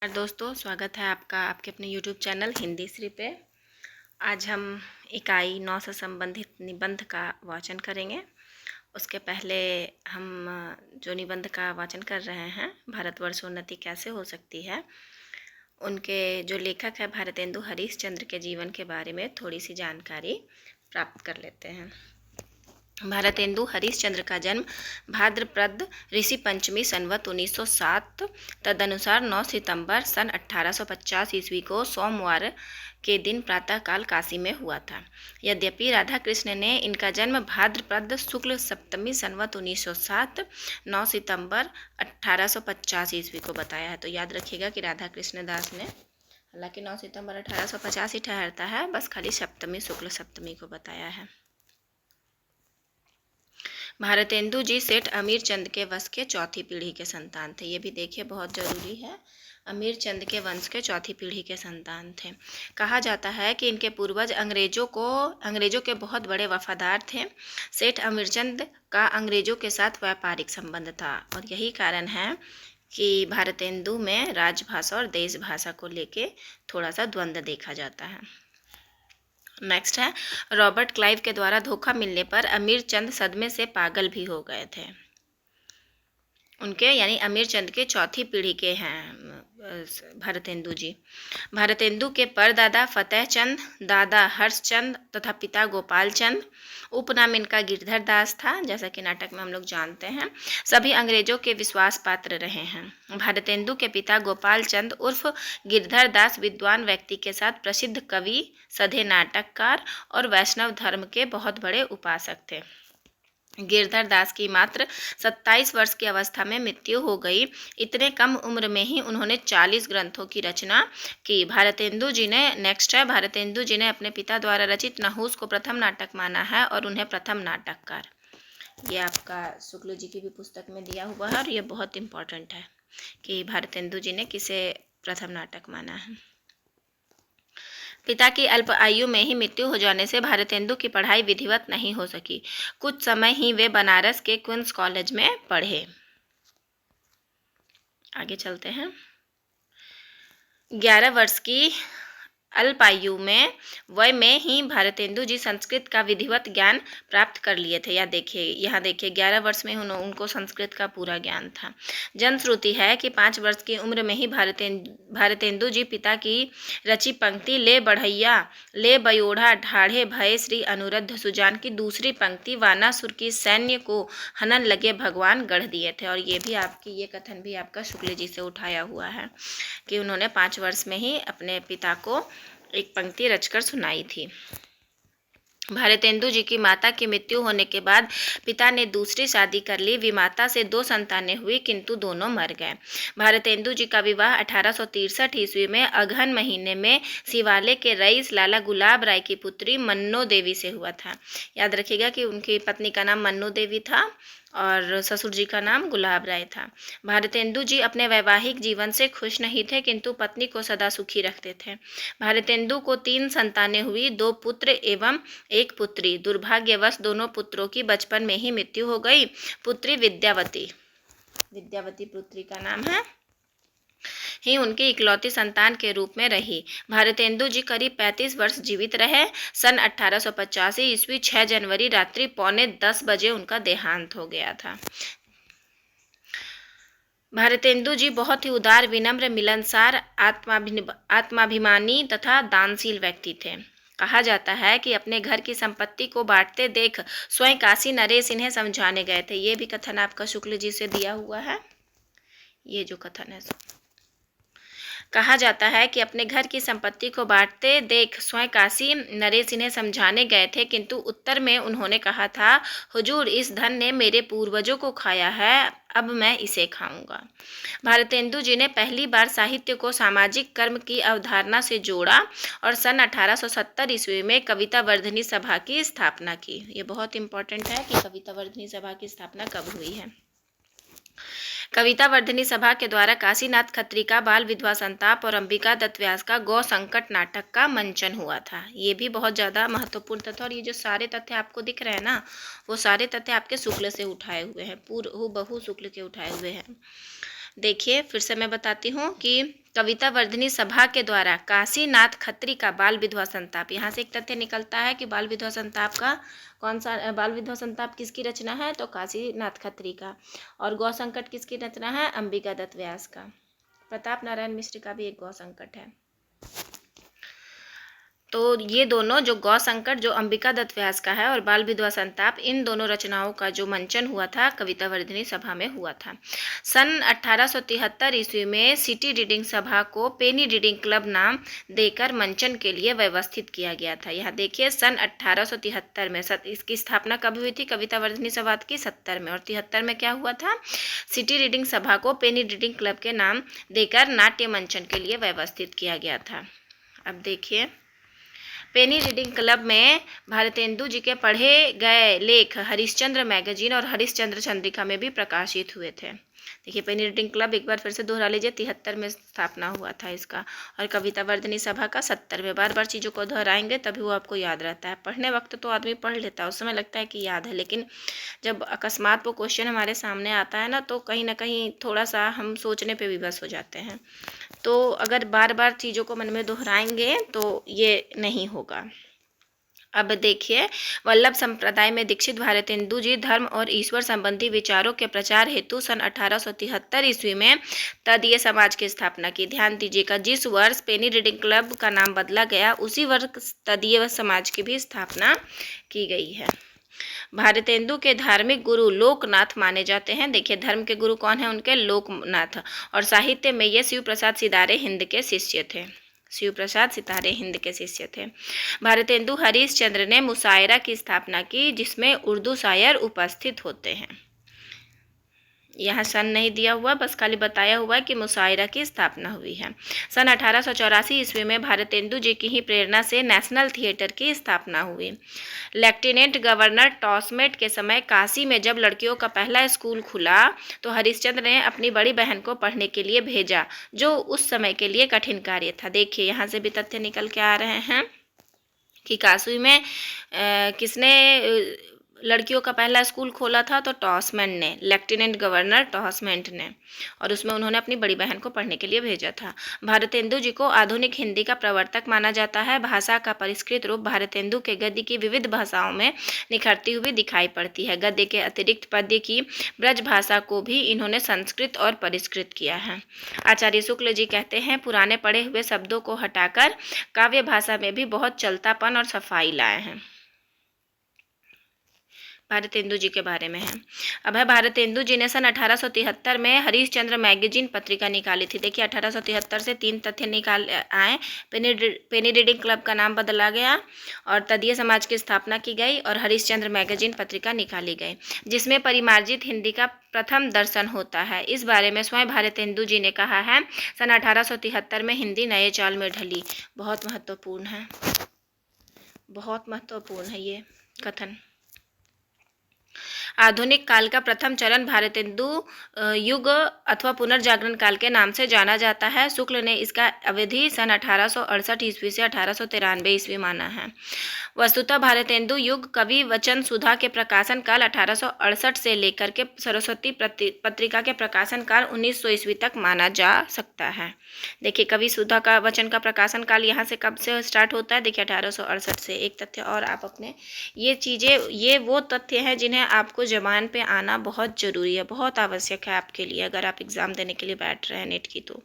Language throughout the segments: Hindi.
दोस्तों, स्वागत है आपका आपके अपने YouTube चैनल हिंदी श्री पे। आज हम इकाई 9 से संबंधित निबंध का वाचन करेंगे। उसके पहले हम जो निबंध का वाचन कर रहे हैं, भारतवर्षोन्नति कैसे हो सकती है, उनके जो लेखक है भारतेंदु हरीशचंद्र के जीवन के बारे में थोड़ी सी जानकारी प्राप्त कर लेते हैं। भारतेंदु हरीशचंद्र का जन्म भाद्रपद ऋषि पंचमी संवत 1907 तदनुसार 9 सितंबर सन 1850 ईस्वी को सोमवार के दिन प्रातःकाल काशी में हुआ था। यद्यपि राधा कृष्ण ने इनका जन्म भाद्रपद शुक्ल सप्तमी संवत 1907 9 सितंबर 1850 ईस्वी को बताया है। तो याद रखिएगा कि राधा कृष्ण दास ने, हालांकि 9 सितंबर 1850 ही ठहरता है, बस खाली सप्तमी शुक्ल सप्तमी को बताया है। भारतेंदु जी सेठ अमीर चंद के वंश के चौथी पीढ़ी के संतान थे। ये भी देखिए, बहुत जरूरी है। अमीर चंद के वंश के चौथी पीढ़ी के संतान थे। कहा जाता है कि इनके पूर्वज अंग्रेजों के बहुत बड़े वफादार थे। सेठ अमीरचंद का अंग्रेजों के साथ व्यापारिक संबंध था और यही कारण है कि भारतेंदु में राजभाषा और देश भाषा को लेके थोड़ा सा द्वंद्व देखा जाता है। नेक्स्ट है, रॉबर्ट क्लाइव के द्वारा धोखा मिलने पर अमीर चंद सदमे से पागल भी हो गए थे। उनके यानी अमीर चंद के चौथी पीढ़ी के हैं भारतेंदु जी। भारतेंदु के परदादा फतेह चंद, दादा हर्षचंद तथा पिता गोपाल चंद, उपनाम इनका गिरधर दास था, जैसा कि नाटक में हम लोग जानते हैं। सभी अंग्रेजों के विश्वास पात्र रहे हैं। भारतेंदु के पिता गोपाल चंद उर्फ गिरधर दास विद्वान व्यक्ति के साथ प्रसिद्ध कवि, सधे नाटककार और वैष्णव धर्म के बहुत बड़े उपासक थे। गिरधर दास की मात्र 27 वर्ष की अवस्था में मृत्यु हो गई। इतने कम उम्र में ही उन्होंने 40 ग्रंथों की रचना की। भारतेंदु जी ने अपने पिता द्वारा रचित नहुस को प्रथम नाटक माना है और उन्हें प्रथम नाटककार। ये आपका शुक्ल जी की भी पुस्तक में दिया हुआ है और ये बहुत इम्पोर्टेंट है कि भारतेंदु जी ने किसे प्रथम नाटक माना है। पिता की अल्प आयु में ही मृत्यु हो जाने से भारतेंदु की पढ़ाई विधिवत नहीं हो सकी। कुछ समय ही वे बनारस के क्वींस कॉलेज में पढ़े। आगे चलते हैं। 11 वर्ष की अल्पायु में ही भारतेंदु जी संस्कृत का विधिवत ज्ञान प्राप्त कर लिए थे। यहाँ देखिए 11 वर्ष में उनको संस्कृत का पूरा ज्ञान था। जनश्रुति है कि 5 वर्ष की उम्र में ही भारतेंदु जी पिता की रची पंक्ति ले बढ़ैया ले बयोढ़ा ढाढ़े भय श्री अनुरुद्ध सुजान की दूसरी पंक्ति वानासुर की सैन्य को हनन लगे भगवान गढ़ दिए थे। और ये कथन भी आपका शुक्ल जी से उठाया हुआ है कि उन्होंने 5 वर्ष में ही अपने पिता को एक पंक्ति रचकर सुनाई थी। भारतेंदु जी की माता की मृत्यु होने के बाद पिता ने दूसरी शादी कर ली। विमाता से 2 संतानें हुई, किंतु दोनों मर गए। भारतेंदु जी का विवाह 1863 ईस्वी में अगहन महीने में सिवाले के रईस लाला गुलाब राय की पुत्री मन्नो देवी से हुआ था। याद रखिएगा कि उनकी पत्नी का नाम मन्नो देवी था और ससुर जी का नाम गुलाब राय था। भारतेंदु जी अपने वैवाहिक जीवन से खुश नहीं थे, किंतु पत्नी को सदा सुखी रखते थे। भारतेंदु को 3 संतानें हुई, 2 पुत्र एवं 1 पुत्री। दुर्भाग्यवश दोनों पुत्रों की बचपन में ही मृत्यु हो गई। पुत्री विद्यावती पुत्री का नाम है, ही उनकी इकलौती संतान के रूप में रही। भारतेंदु जी करीब 35 वर्ष जीवित रहे। सन 1885 ईस्वी 6 जनवरी रात्रि 9:45 बजे उनका देहांत हो गया था। भारतेंदु जी बहुत ही उदार, विनम्र, मिलनसार, आत्माभिमानी तथा दानशील व्यक्ति थे। कहा जाता है कि अपने घर की संपत्ति को बांटते देख स्वयं काशी नरेश इन्हें समझाने गए थे। ये भी कथन आपका शुक्ल जी से दिया हुआ है। ये जो कथन है, कहा जाता है कि अपने घर की संपत्ति को बांटते देख स्वयं काशी नरेश इन्हें समझाने गए थे, किंतु उत्तर में उन्होंने कहा था, हुजूर, इस धन ने मेरे पूर्वजों को खाया है, अब मैं इसे खाऊंगा। भारतेंदु जी ने पहली बार साहित्य को सामाजिक कर्म की अवधारणा से जोड़ा और सन 1870 ईस्वी में कविता वर्धनी सभा की स्थापना की। ये बहुत इंपॉर्टेंट है कि कविता वर्धनी सभा की स्थापना कब हुई है। कविता वर्धनी सभा के द्वारा काशीनाथ खत्री का बाल विधवा संताप और अंबिका दत्त व्यास का गौ संकट नाटक का मंचन हुआ था। ये भी बहुत ज़्यादा महत्वपूर्ण तथ्य, और ये जो सारे तथ्य आपको दिख रहे हैं ना, वो सारे तथ्य आपके शुक्ल से उठाए हुए हैं, हूबहू शुक्ल के उठाए हुए हैं। देखिए फिर से मैं बताती हूँ कि कविता वर्धिनी सभा के द्वारा काशीनाथ खत्री का बाल विधवा संताप, यहाँ से एक तथ्य निकलता है कि बाल विधवा संताप का कौन सा बाल विधवा संताप किसकी रचना है, तो काशीनाथ खत्री का। और गौ संकट किसकी रचना है, अंबिका दत्त व्यास का। प्रताप नारायण मिश्र का भी एक गौ संकट है। तो ये दोनों, जो गौ संकट जो अंबिका दत्त व्यास का है और बाल विधवा संताप, इन दोनों रचनाओं का जो मंचन हुआ था कविता वर्धिनी सभा में हुआ था। सन 1873 ईस्वी में सिटी रीडिंग सभा को पेनी रीडिंग क्लब नाम देकर मंचन के लिए व्यवस्थित किया गया था। यहाँ देखिए सन 1873 में इसकी स्थापना कब हुई थी कविता वर्धिनी सभा की, 70 में। और 73 में क्या हुआ था, सिटी रीडिंग सभा को पेनी रीडिंग क्लब के नाम देकर नाट्य मंचन के लिए व्यवस्थित किया गया था। अब देखिए पेनी रीडिंग क्लब में भारतेंदु जी के पढ़े गए लेख हरिश्चंद्र मैगजीन और हरिश्चंद्र चंद्रिका में भी प्रकाशित हुए थे। देखिए पेनी रीडिंग क्लब एक बार फिर से दोहरा लीजिए, 73 में स्थापना हुआ था इसका, और कविता वर्धिनी सभा का 70 में। बार बार चीज़ों को दोहराएंगे तभी वो आपको याद रहता है। पढ़ने वक्त तो आदमी पढ़ लेता है, उस समय लगता है कि याद है, लेकिन जब अकस्मात वो क्वेश्चन हमारे सामने आता है ना, तो कहीं ना कहीं थोड़ा सा हम सोचने पे विवश हो जाते हैं। तो अगर बार बार चीज़ों को मन में दोहराएंगे तो ये नहीं होगा। अब देखिए वल्लभ संप्रदाय में दीक्षित भारतेंदु जी धर्म और ईश्वर संबंधी विचारों के प्रचार हेतु सन 1873 ईस्वी में तदीय समाज की स्थापना की। ध्यान दीजिएगा, जिस वर्ष पेनी रीडिंग क्लब का नाम बदला गया उसी वर्ष तदीय समाज की भी स्थापना की गई है। भारतेंदु के धार्मिक गुरु लोकनाथ माने जाते हैं। देखिए धर्म के गुरु कौन है उनके, लोकनाथ। और साहित्य में ये शिव प्रसाद सितारे हिंद के शिष्य थे। शिव प्रसाद सितारे हिंद के शिष्य थे। भारतेंदु हरिश्चंद्र ने मुशायरा की स्थापना की, जिसमें उर्दू शायर उपस्थित होते हैं। यहाँ सन नहीं दिया हुआ, बस खाली बताया हुआ है कि मुशायरा की स्थापना हुई है। सन 1884 ईस्वी में भारतेंदु जी की ही प्रेरणा से नेशनल थिएटर की स्थापना हुई। लेफ्टिनेंट गवर्नर टॉसमेट के समय काशी में जब लड़कियों का पहला स्कूल खुला तो हरिश्चंद्र ने अपनी बड़ी बहन को पढ़ने के लिए भेजा, जो उस समय के लिए कठिन कार्य था। देखिए यहाँ से भी तथ्य निकल के आ रहे हैं कि काशी में किसने लड़कियों का पहला स्कूल खोला था, तो टॉसमेंट ने, लेफ्टिनेंट गवर्नर टॉसमेंट ने, और उसमें उन्होंने अपनी बड़ी बहन को पढ़ने के लिए भेजा था। भारतेंदु जी को आधुनिक हिंदी का प्रवर्तक माना जाता है। भाषा का परिष्कृत रूप भारतेंदु के गद्य की विविध भाषाओं में निखरती हुई दिखाई पड़ती है। गद्य के अतिरिक्त पद्य की ब्रज भाषा को भी इन्होंने संस्कृत और परिष्कृत किया है। आचार्य शुक्ल जी कहते हैं, पुराने पढ़े हुए शब्दों को हटाकर काव्य भाषा में भी बहुत चलतापन और सफाई लाए हैं। भारतेंदु जी के बारे में है। अब है भारतेंदु जी ने सन 1873 में हरिश्चंद्र मैगजीन पत्रिका निकाली थी। देखिए 1873 से 3 तथ्य निकाल आए। पेनी रीडिंग क्लब का नाम बदला गया और तदीय समाज की स्थापना की गई और हरिश्चंद्र मैगजीन पत्रिका निकाली गई, जिसमें परिमार्जित हिंदी का प्रथम दर्शन होता है। इस बारे में स्वयं भारतेंदु जी ने कहा है, सन 1873 में हिंदी नए चाल में ढली। बहुत महत्वपूर्ण है, बहुत महत्वपूर्ण है ये कथन। आधुनिक काल का प्रथम चरण भारतेंदु युग अथवा पुनर्जागरण काल के नाम से जाना जाता है। शुक्ल ने इसका अवधि सन 1868 ईस्वी से 1893 ईस्वी माना है। वस्तुतः भारतेंदु युग कवि वचन सुधा के प्रकाशन काल 1868 से लेकर के सरस्वती पत्रिका के प्रकाशन काल 1900 ईस्वी तक माना जा सकता है। देखिए कवि सुधा का वचन का प्रकाशन काल यहाँ से कब से स्टार्ट होता है, देखिए 1868 से। एक तथ्य और आप अपने, ये चीज़ें, ये वो तथ्य हैं जिन्हें आपको ज़बान पे आना बहुत ज़रूरी है, बहुत आवश्यक है आपके लिए, अगर आप एग्ज़ाम देने के लिए बैठ रहे हैं नेट की। तो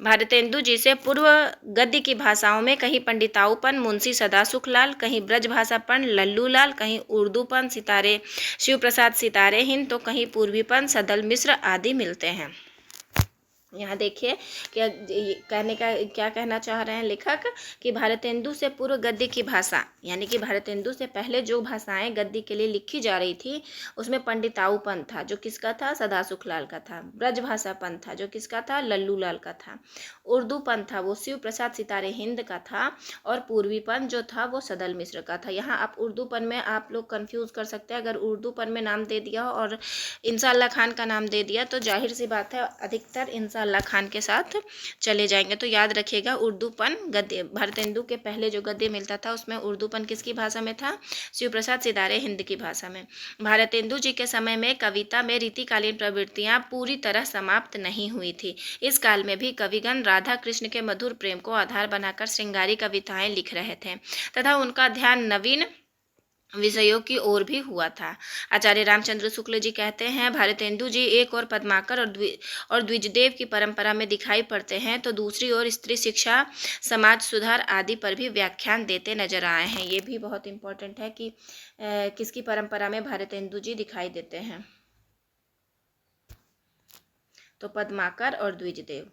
भारतेंदु जी से पूर्व गद्य की भाषाओं में कहीं पंडिताऊपन मुंशी सदा सुखलाल, कहीं ब्रज भाषापन लल्लू लाल, कहीं उर्दूपन सितारे शिव प्रसाद सितारे हिंद, तो कहीं पूर्वीपन सदल मिश्र आदि मिलते हैं। यहाँ देखिए क्या कहने का क्या कहना चाह रहे हैं लेखक, कि भारतेंदु से पूर्व गद्य की भाषा, यानी कि भारतेंदु से पहले जो भाषाएं गद्य के लिए लिखी जा रही थी उसमें पंडिताऊपन था, जो किसका था, सदा सुखलाल का था। ब्रज भाषापन था, जो किसका था, लल्लू लाल का था। उर्दूपन था, वो शिव प्रसाद सितारे हिंद का था। और पूर्वीपन जो था वो सदल मिश्र का था। यहाँ आप उर्दूपन में आप लोग कंफ्यूज कर सकते हैं, अगर उर्दूपन में नाम दे दिया और इंशाअल्लाह खान का नाम दे दिया तो जाहिर सी बात है अधिकतर इंशाअल्लाह अल्लाह खान के साथ चले जाएंगे। तो याद रखिएगा, उर्दूपन गद्य, भारतेंदु के पहले जो गद्य मिलता था उसमें उर्दूपन किसकी भाषा में था? शिव प्रसाद सिदारे हिंद की भाषा में। भारतेंदु जी के समय में कविता में रीतिकालीन प्रवृत्तियां पूरी तरह समाप्त नहीं हुई थी। इस काल में भी कविगण राधा कृष्ण के मधुर प्रेम को आधार बनाकर श्रृंगारी कविताएं लिख रहे थे तथा उनका ध्यान नवीन विषयों की ओर भी हुआ था। आचार्य रामचंद्र शुक्ल जी कहते हैं, भारतेंदु जी एक और पद्माकर और द्विजदेव की परंपरा में दिखाई पड़ते हैं तो दूसरी ओर स्त्री शिक्षा, समाज सुधार आदि पर भी व्याख्यान देते नजर आए हैं। ये भी बहुत इंपॉर्टेंट है कि किसकी परंपरा में भारतेंदु जी दिखाई देते हैं? तो पद्माकर और द्विजदेव।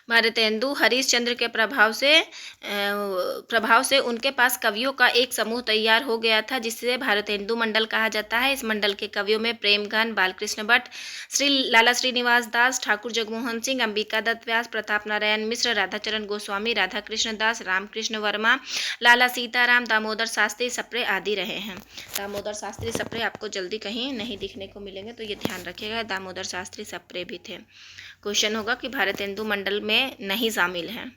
भारतेंदु हरिश्चंद्र के प्रभाव से उनके पास कवियों का एक समूह तैयार हो गया था जिसे भारतेंदु मंडल कहा जाता है। इस मंडल के कवियों में प्रेमघन, बालकृष्ण भट्ट, लाला श्रीनिवास दास, ठाकुर जगमोहन सिंह, अंबिका दत्त व्यास, प्रताप नारायण मिश्र, राधाचरण गोस्वामी, राधाकृष्ण दास, रामकृष्ण वर्मा, लाला सीताराम, दामोदर शास्त्री सप्रे आदि रहे हैं। दामोदर शास्त्री सप्रे आपको जल्दी कहीं नहीं दिखने को मिलेंगे, तो ये ध्यान रखिएगा, दामोदर शास्त्री सप्रे भी थे। क्वेश्चन होगा कि भारतेंदु मंडल में नहीं शामिल हैं।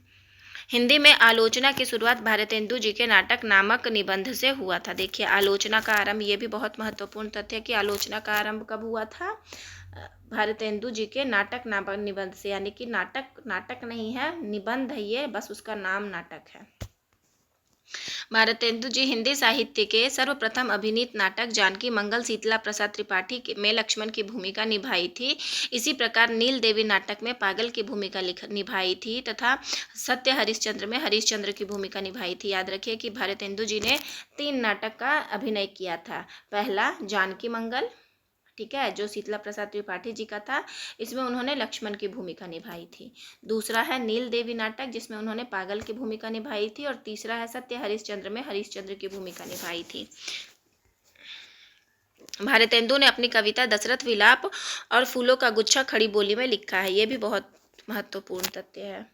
हिंदी में आलोचना की शुरुआत भारतेंदु जी के नाटक नामक निबंध से हुआ था। देखिए, आलोचना का आरंभ, ये भी बहुत महत्वपूर्ण तथ्य है कि आलोचना का आरंभ कब हुआ था? भारतेंदु जी के नाटक नामक निबंध से, यानी कि नाटक नहीं है, निबंध है ये, बस उसका नाम नाटक है। भारतेंदु जी हिंदी साहित्य के सर्वप्रथम अभिनीत नाटक जानकी मंगल शीतला प्रसाद त्रिपाठी में लक्ष्मण की भूमिका निभाई थी। इसी प्रकार नील देवी नाटक में पागल की भूमिका निभाई थी तथा सत्य हरिश्चंद्र में हरिश्चंद्र की भूमिका निभाई थी। याद रखिए कि भारतेंदु जी ने 3 नाटक का अभिनय किया था। पहला जानकी मंगल, ठीक है, जो शीतला प्रसाद त्रिपाठी जी का था, इसमें उन्होंने लक्ष्मण की भूमिका निभाई थी। दूसरा है नील देवी नाटक, जिसमें उन्होंने पागल की भूमिका निभाई थी। और तीसरा है सत्य हरिश्चंद्र में हरिश्चंद्र की भूमिका निभाई थी। भारतेंदु ने अपनी कविता दशरथ विलाप और फूलों का गुच्छा खड़ी बोली में लिखा है। ये भी बहुत महत्वपूर्ण तथ्य है।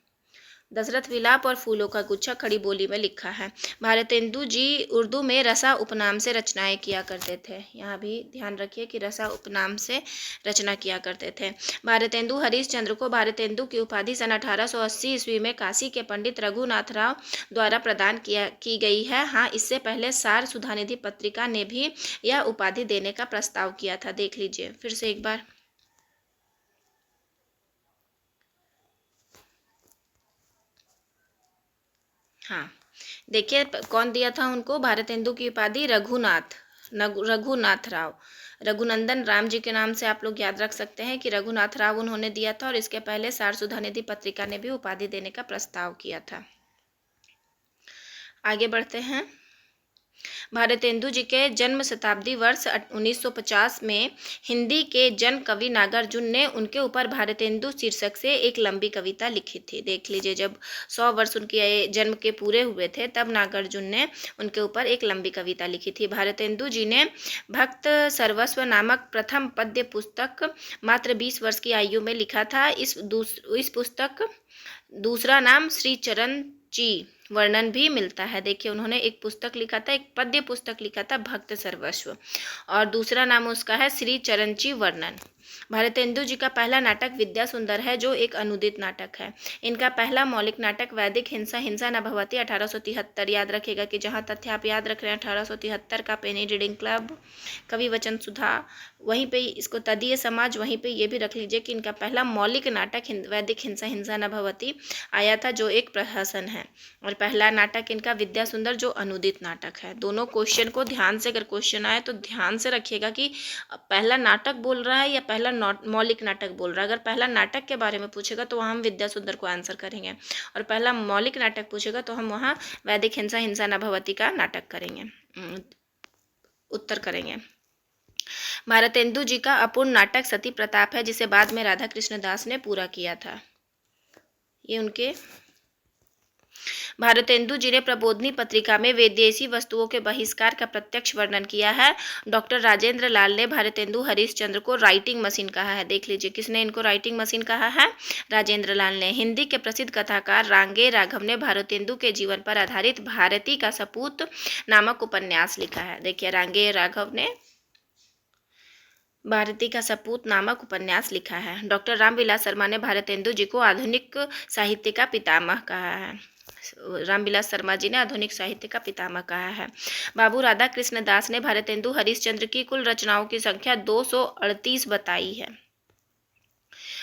दशरथ विलाप और फूलों का गुच्छा खड़ी बोली में लिखा है। भारतेंदु जी उर्दू में रसा उपनाम से रचनाएं किया करते थे। यहाँ भी ध्यान रखिए कि रसा उपनाम से रचना किया करते थे। भारतेंदु हरिश्चंद्र को भारतेंदु की उपाधि सन 1880 ईस्वी में काशी के पंडित रघुनाथ राव द्वारा प्रदान की गई है। हाँ, इससे पहले सार सुधानिधि पत्रिका ने भी यह उपाधि देने का प्रस्ताव किया था। देख लीजिए फिर से एक बार। हाँ, देखिए कौन दिया था उनको भारतेंदु की उपाधि? रघुनाथ राव, रघुनंदन राम जी के नाम से आप लोग याद रख सकते हैं कि रघुनाथ राव उन्होंने दिया था। और इसके पहले सार सुधानिधि पत्रिका ने भी उपाधि देने का प्रस्ताव किया था। आगे बढ़ते हैं। भारतेंदु जी के जन्म शताब्दी वर्ष 1950 में हिंदी के जन कवि नागार्जुन ने उनके ऊपर भारतेंदु शीर्षक से एक लंबी कविता लिखी थी। देख लीजिए, जब 100 वर्ष उनके जन्म के पूरे हुए थे तब नागार्जुन ने उनके ऊपर एक लंबी कविता लिखी थी। भारतेंदु जी ने भक्त सर्वस्व नामक प्रथम पद्य पुस्तक मात्र 20 वर्ष की आयु में लिखा था। इस पुस्तक दूसरा नाम श्री चरण जी वर्णन भी मिलता है। देखिए, उन्होंने एक पुस्तक लिखा था, एक पद्य पुस्तक लिखा था भक्त सर्वस्व, और दूसरा नाम उसका है श्री चरणची वर्णन। भारतेंदु जी का पहला नाटक विद्या सुंदर है, जो एक अनुदित नाटक है। इनका पहला मौलिक नाटक वैदिक हिंसा हिंसा न भवति 1873। याद रखिएगा कि जहाँ तथ्य आप याद रख रहे हैं 1873 का पेनी रीडिंग क्लब, कवि वचन सुधा, वहीं पे इसको तदीय समाज, वहीं पे ये भी रख लीजिए कि इनका पहला मौलिक नाटक वैदिक हिंसा हिंसा न भवति आया था, जो एक प्रहसन है। और पहला नाटक इनका विद्या सुंदर, जो अनुदित नाटक है। दोनों क्वेश्चन को ध्यान से, अगर क्वेश्चन आए तो ध्यान से रखिएगा कि पहला नाटक बोल रहा है या पहला मौलिक नाटक बोल रहा है। अगर पहला नाटक के बारे में पूछेगा तो वहाँ हम विद्या सुंदर को आंसर करेंगे, और पहला मौलिक नाटक पूछेगा तो हम वहाँ वैदिक हिंसा हिंसा न भवति का नाटक करेंगे, उत्तर करेंगे। भारतेंदु जी का अपूर्ण नाटक सती प्रताप है, जिसे बाद में राधा कृष्ण दास ने पूरा किया था। ये उनके भारतेंदु जी ने प्रबोधिनी पत्रिका में विदेशी वस्तुओं के बहिष्कार का प्रत्यक्ष वर्णन किया है। डॉक्टर राजेंद्र लाल ने भारतेंदु हरिश्चंद्र को राइटिंग मशीन कहा है। देख लीजिए, किसने इनको राइटिंग मशीन कहा है? राजेंद्र लाल ने। हिंदी के प्रसिद्ध कथाकार रांगे राघव ने भारतेंदु के जीवन पर आधारित भारती का सपूत नामक उपन्यास लिखा है। देखिए, रांगे राघव ने भारती का सपूत नामक उपन्यास लिखा है। डॉक्टर रामविलास शर्मा ने भारतेंदु जी को आधुनिक साहित्य का पितामह कहा है। रामविलास शर्मा जी ने आधुनिक साहित्य का पितामह कहा है। बाबू राधा कृष्ण दास ने भारतेंदु हरिश्चंद्र की कुल रचनाओं की संख्या 238 बताई है।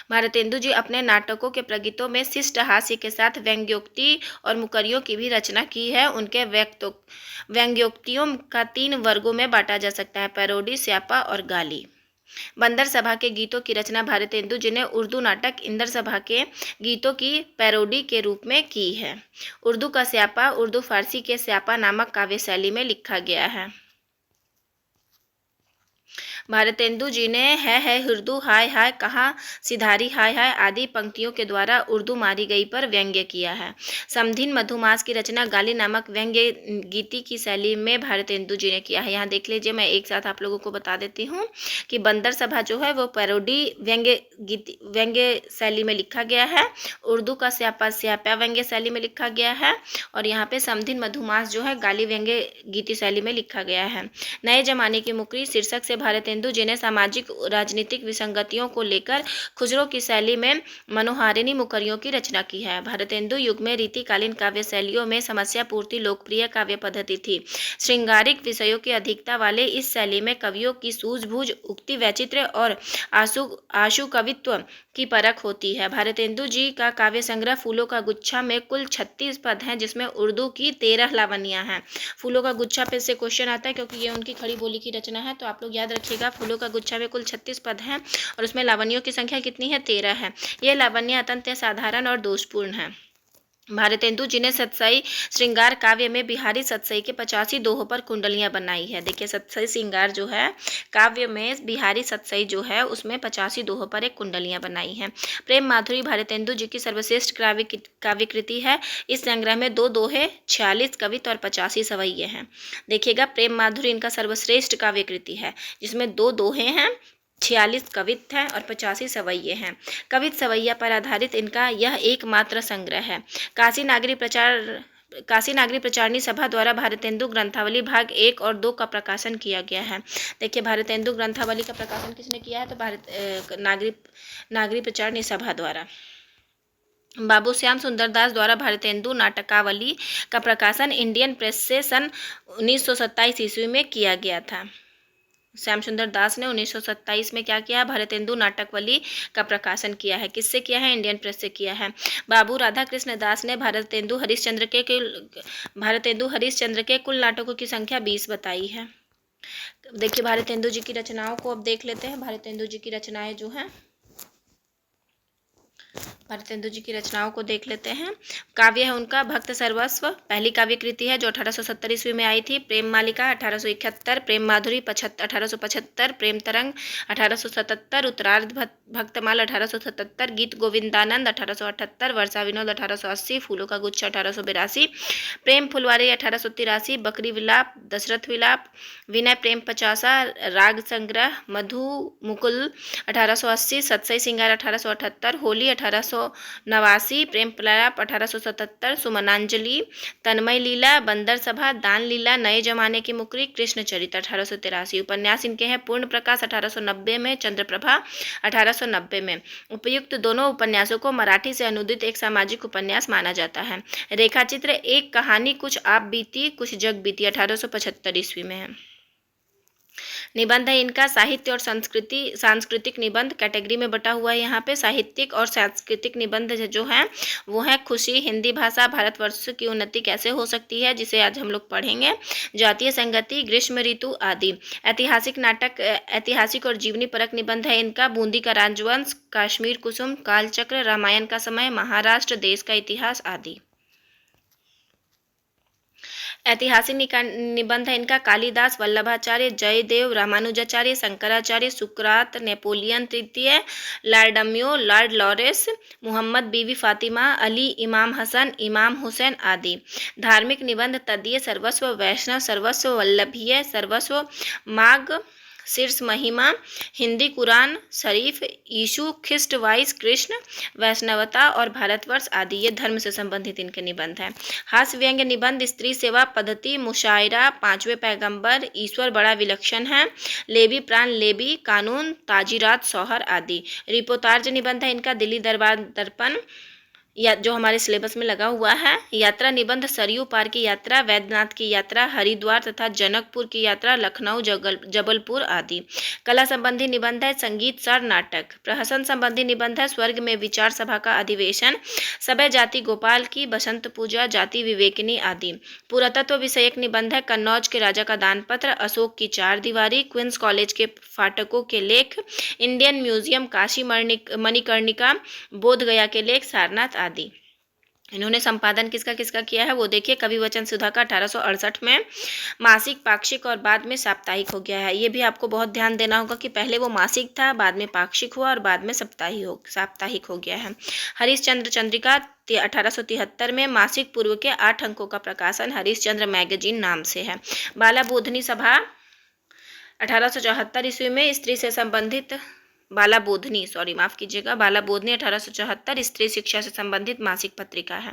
भारतेंदु जी अपने नाटकों के प्रगीतों में शिष्ट हास्य के साथ व्यंग्योक्ति और मुकरियों की भी रचना की है। उनके व्यंग्योक्तियों का 3 वर्गों में बांटा जा सकता है: पैरोडी, स्यापा और गाली। बंदर सभा के गीतों की रचना भारतेंदु जी ने उर्दू नाटक इंदर सभा के गीतों की पैरोडी के रूप में की है। उर्दू का स्यापा उर्दू फारसी के स्यापा नामक काव्य शैली में लिखा गया है। भारतेंदु जी ने है उर्दू, हाय हाय, कहाँ सिधारी हाय हाय आदि पंक्तियों के द्वारा उर्दू मारी गई पर व्यंग्य किया है। समधिन मधुमास की रचना गाली नामक व्यंग्य गीति की शैली में भारतेंदु जी ने किया है। यहाँ देख लीजिए, मैं एक साथ आप लोगों को बता देती हूँ कि बंदर सभा जो है वो पैरोडी व्यंग्य शैली में लिखा गया है। उर्दू का स्यापा व्यंग्य शैली में लिखा गया है। और यहाँ पे समधिन मधुमास जो है गाली व्यंग्य गीति शैली में लिखा गया है। नए जमाने की मुकरी शीर्षक से भारतेंदु जी ने सामाजिक राजनीतिक विसंगतियों को लेकर खुसरो की शैली में मनोहारिणी मुकरियों की रचना की है। भारतेंदु युग में रीतिकालीन काव्य शैलियों में समस्या पूर्ति लोकप्रिय काव्य पद्धति थी। श्रृंगारिक विषयों की अधिकता वाले इस शैली में कवियों की सूझबूझ, उक्ति वैचित्र्य और आशु कवित्व की परख होती है। भारतेंदु जी का काव्य संग्रह फूलों का गुच्छा में कुल 36 पद हैं, जिसमें उर्दू की 13 लावनियां हैं। फूलों का गुच्छा पे से क्वेश्चन आता है क्योंकि ये उनकी खड़ी बोली की रचना है, तो आप लोग याद रखिएगा। फूलों का गुच्छा में कुल 36 पद हैं और उसमें लावनियों की संख्या कितनी है? 13 है। ये लावण्य अत्यंत साधारण और दोषपूर्ण है। भारतेंदु जी ने सतसई श्रृंगार काव्य में बिहारी सतसई के 85 दोहों पर कुंडलियां बनाई है। देखिए, सतसई श्रृंगार जो है काव्य में बिहारी सतसई जो है उसमें 85 दोहों पर एक कुंडलियां बनाई हैं। प्रेम माधुरी भारतेंदु जी की सर्वश्रेष्ठ काव्य कृति है। इस संग्रह में 2 दोहे, 46 कवित और 85 सवैये हैं। देखिएगा, प्रेम माधुरी इनका सर्वश्रेष्ठ काव्य कृति है, जिसमें 2 दोहे हैं, 46 कवित हैं और 85 सवैये हैं। कवित सवैया पर आधारित इनका यह एकमात्र संग्रह है। काशी नागरी प्रचारणी सभा द्वारा भारतेंदु ग्रंथावली भाग 1 और 2 का प्रकाशन किया गया है। देखिए, भारतेंदु ग्रंथावली का प्रकाशन किसने किया है? तो नागरी प्रचारणी सभा द्वारा। बाबू श्याम सुंदर दास द्वारा भारतेंदु नाटकावली का प्रकाशन इंडियन प्रेस से सन 1927 ईस्वी में किया गया था। श्याम सुंदर दास ने 1927 में क्या किया? भारतेंदु नाटकवली का प्रकाशन किया है। किससे किया है? इंडियन प्रेस से किया है। बाबू राधा कृष्ण दास ने भारतेंदु हरिश्चंद्र के कुल नाटकों की संख्या 20 बताई है। देखिए, भारतेंदु जी की रचनाओं को अब देख लेते हैं। भारतेंदु जी की रचनाएं जो हैं, भारतेंदु जी की रचनाओं को देख लेते हैं। काव्य है उनका भक्त सर्वस्व, पहली काव्य कृति है जो 1870 ईस्वी में आई थी। प्रेम मालिका 1871, प्रेम माधुरी 1875, प्रेम तरंग 1877, उत्तरार्ध भक्तमाल 1877, गीत गोविंदानंद 1878, वर्षा विनोद 1880, फूलों का गुच्छा 1882, प्रेम फुलवारी 1883, बकरी विलाप, दशरथ विलाप, विनय प्रेम 50, राग संग्रह मधु मुकुल 1880, सतसई श्रृंगार 1878, होली 1889, प्रेम प्रलाप 1877, सुमनांजलि, तन्मय लीला, बंदर सभा, दान लीला, नए जमाने की मुकरी, कृष्ण चरित्र 1883। उपन्यास इनके हैं पूर्ण प्रकाश 1890 में, चंद्रप्रभा 1890 में। उपयुक्त दोनों उपन्यासों को मराठी से अनुदित एक सामाजिक उपन्यास माना जाता है। रेखाचित्र एक कहानी कुछ आप बीती कुछ जग बीती 1875 ईस्वी में है। निबंध है इनका साहित्य और सांस्कृतिक निबंध कैटेगरी में बटा हुआ है। यहाँ पे साहित्यिक और सांस्कृतिक निबंध जो है वो है खुशी, हिंदी भाषा, भारतवर्ष की उन्नति कैसे हो सकती है, जिसे आज हम लोग पढ़ेंगे, जातीय संगति, ग्रीष्म ऋतु आदि। ऐतिहासिक और जीवनी परक निबंध है इनका बूंदी का राजवंश, कश्मीर कुसुम, कालचक्र, रामायण का समय, महाराष्ट्र, देश का इतिहास आदि। ऐतिहासिक निबंध है इनका कालिदास, वल्लभाचार्य, जयदेव, रामानुजाचार्य, शंकराचार्य, सुकरात, नेपोलियन तृतीय, लॉर्डम्यो, लॉर्ड लॉरेंस, मुहम्मद बीवी फातिमा, अली, इमाम हसन, इमाम हुसैन आदि। धार्मिक निबंध तदीय सर्वस्व, वैष्णव सर्वस्व, वल्लभीय सर्वस्व, माघ शीर्ष महिमा, हिंदी कुरान शरीफ, यीशु ख्रिस्ट वाइस कृष्ण, वैष्णवता और भारतवर्ष आदि ये धर्म से संबंधित इनके निबंध हैं। हास्य व्यंग्य निबंध, स्त्री सेवा पद्धति, मुशायरा, पांचवें पैगंबर, ईश्वर बड़ा विलक्षण है, लेवी प्राण लेवी, कानून, ताजीरात शौहर आदि। रिपोर्टाज निबंध है इनका, दिल्ली दरबार दर्पण या जो हमारे सिलेबस में लगा हुआ है। यात्रा निबंध, सरयू पार की यात्रा, वैद्यनाथ की यात्रा, हरिद्वार तथा जनकपुर की यात्रा, लखनऊ जबलपुर आदि। कला संबंधी निबंध है, संगीत सार नाटक। प्रहसन संबंधी निबंध है, स्वर्ग में विचार सभा का अधिवेशन, सभय जाति गोपाल की, बसंत पूजा, जाति विवेकिनी आदि। पुरातत्व विषयक निबंध है, कन्नौज के राजा का दानपत्र, अशोक की चार दीवारी, क्वींस कॉलेज के फाटकों के लेख, इंडियन म्यूजियम काशी मणिकर्णिका, बोध गया के लेख, सारनाथ आदि। इन्होंने संपादन किसका किसका किया है वो देखिए। कवि वचन सुधा का 1868 में, मासिक पाक्षिक और बाद में साप्ताहिक हो गया है। ये भी आपको बहुत ध्यान देना होगा कि पहले वो मासिक था, बाद में पाक्षिक हुआ और बाद में साप्ताहिक हो गया है। हरिश्चंद्र चंद्रिका 1873 में, मासिक पूर्व के 8 अंकों का प्रकाशन हरिश्चंद्र मैगजीन नाम से है। बाला बोधनी सभा 1874 ईस्वी में, स्त्री से संबंधित बाला बोधनी 1874 स्त्री शिक्षा से संबंधित मासिक पत्रिका है।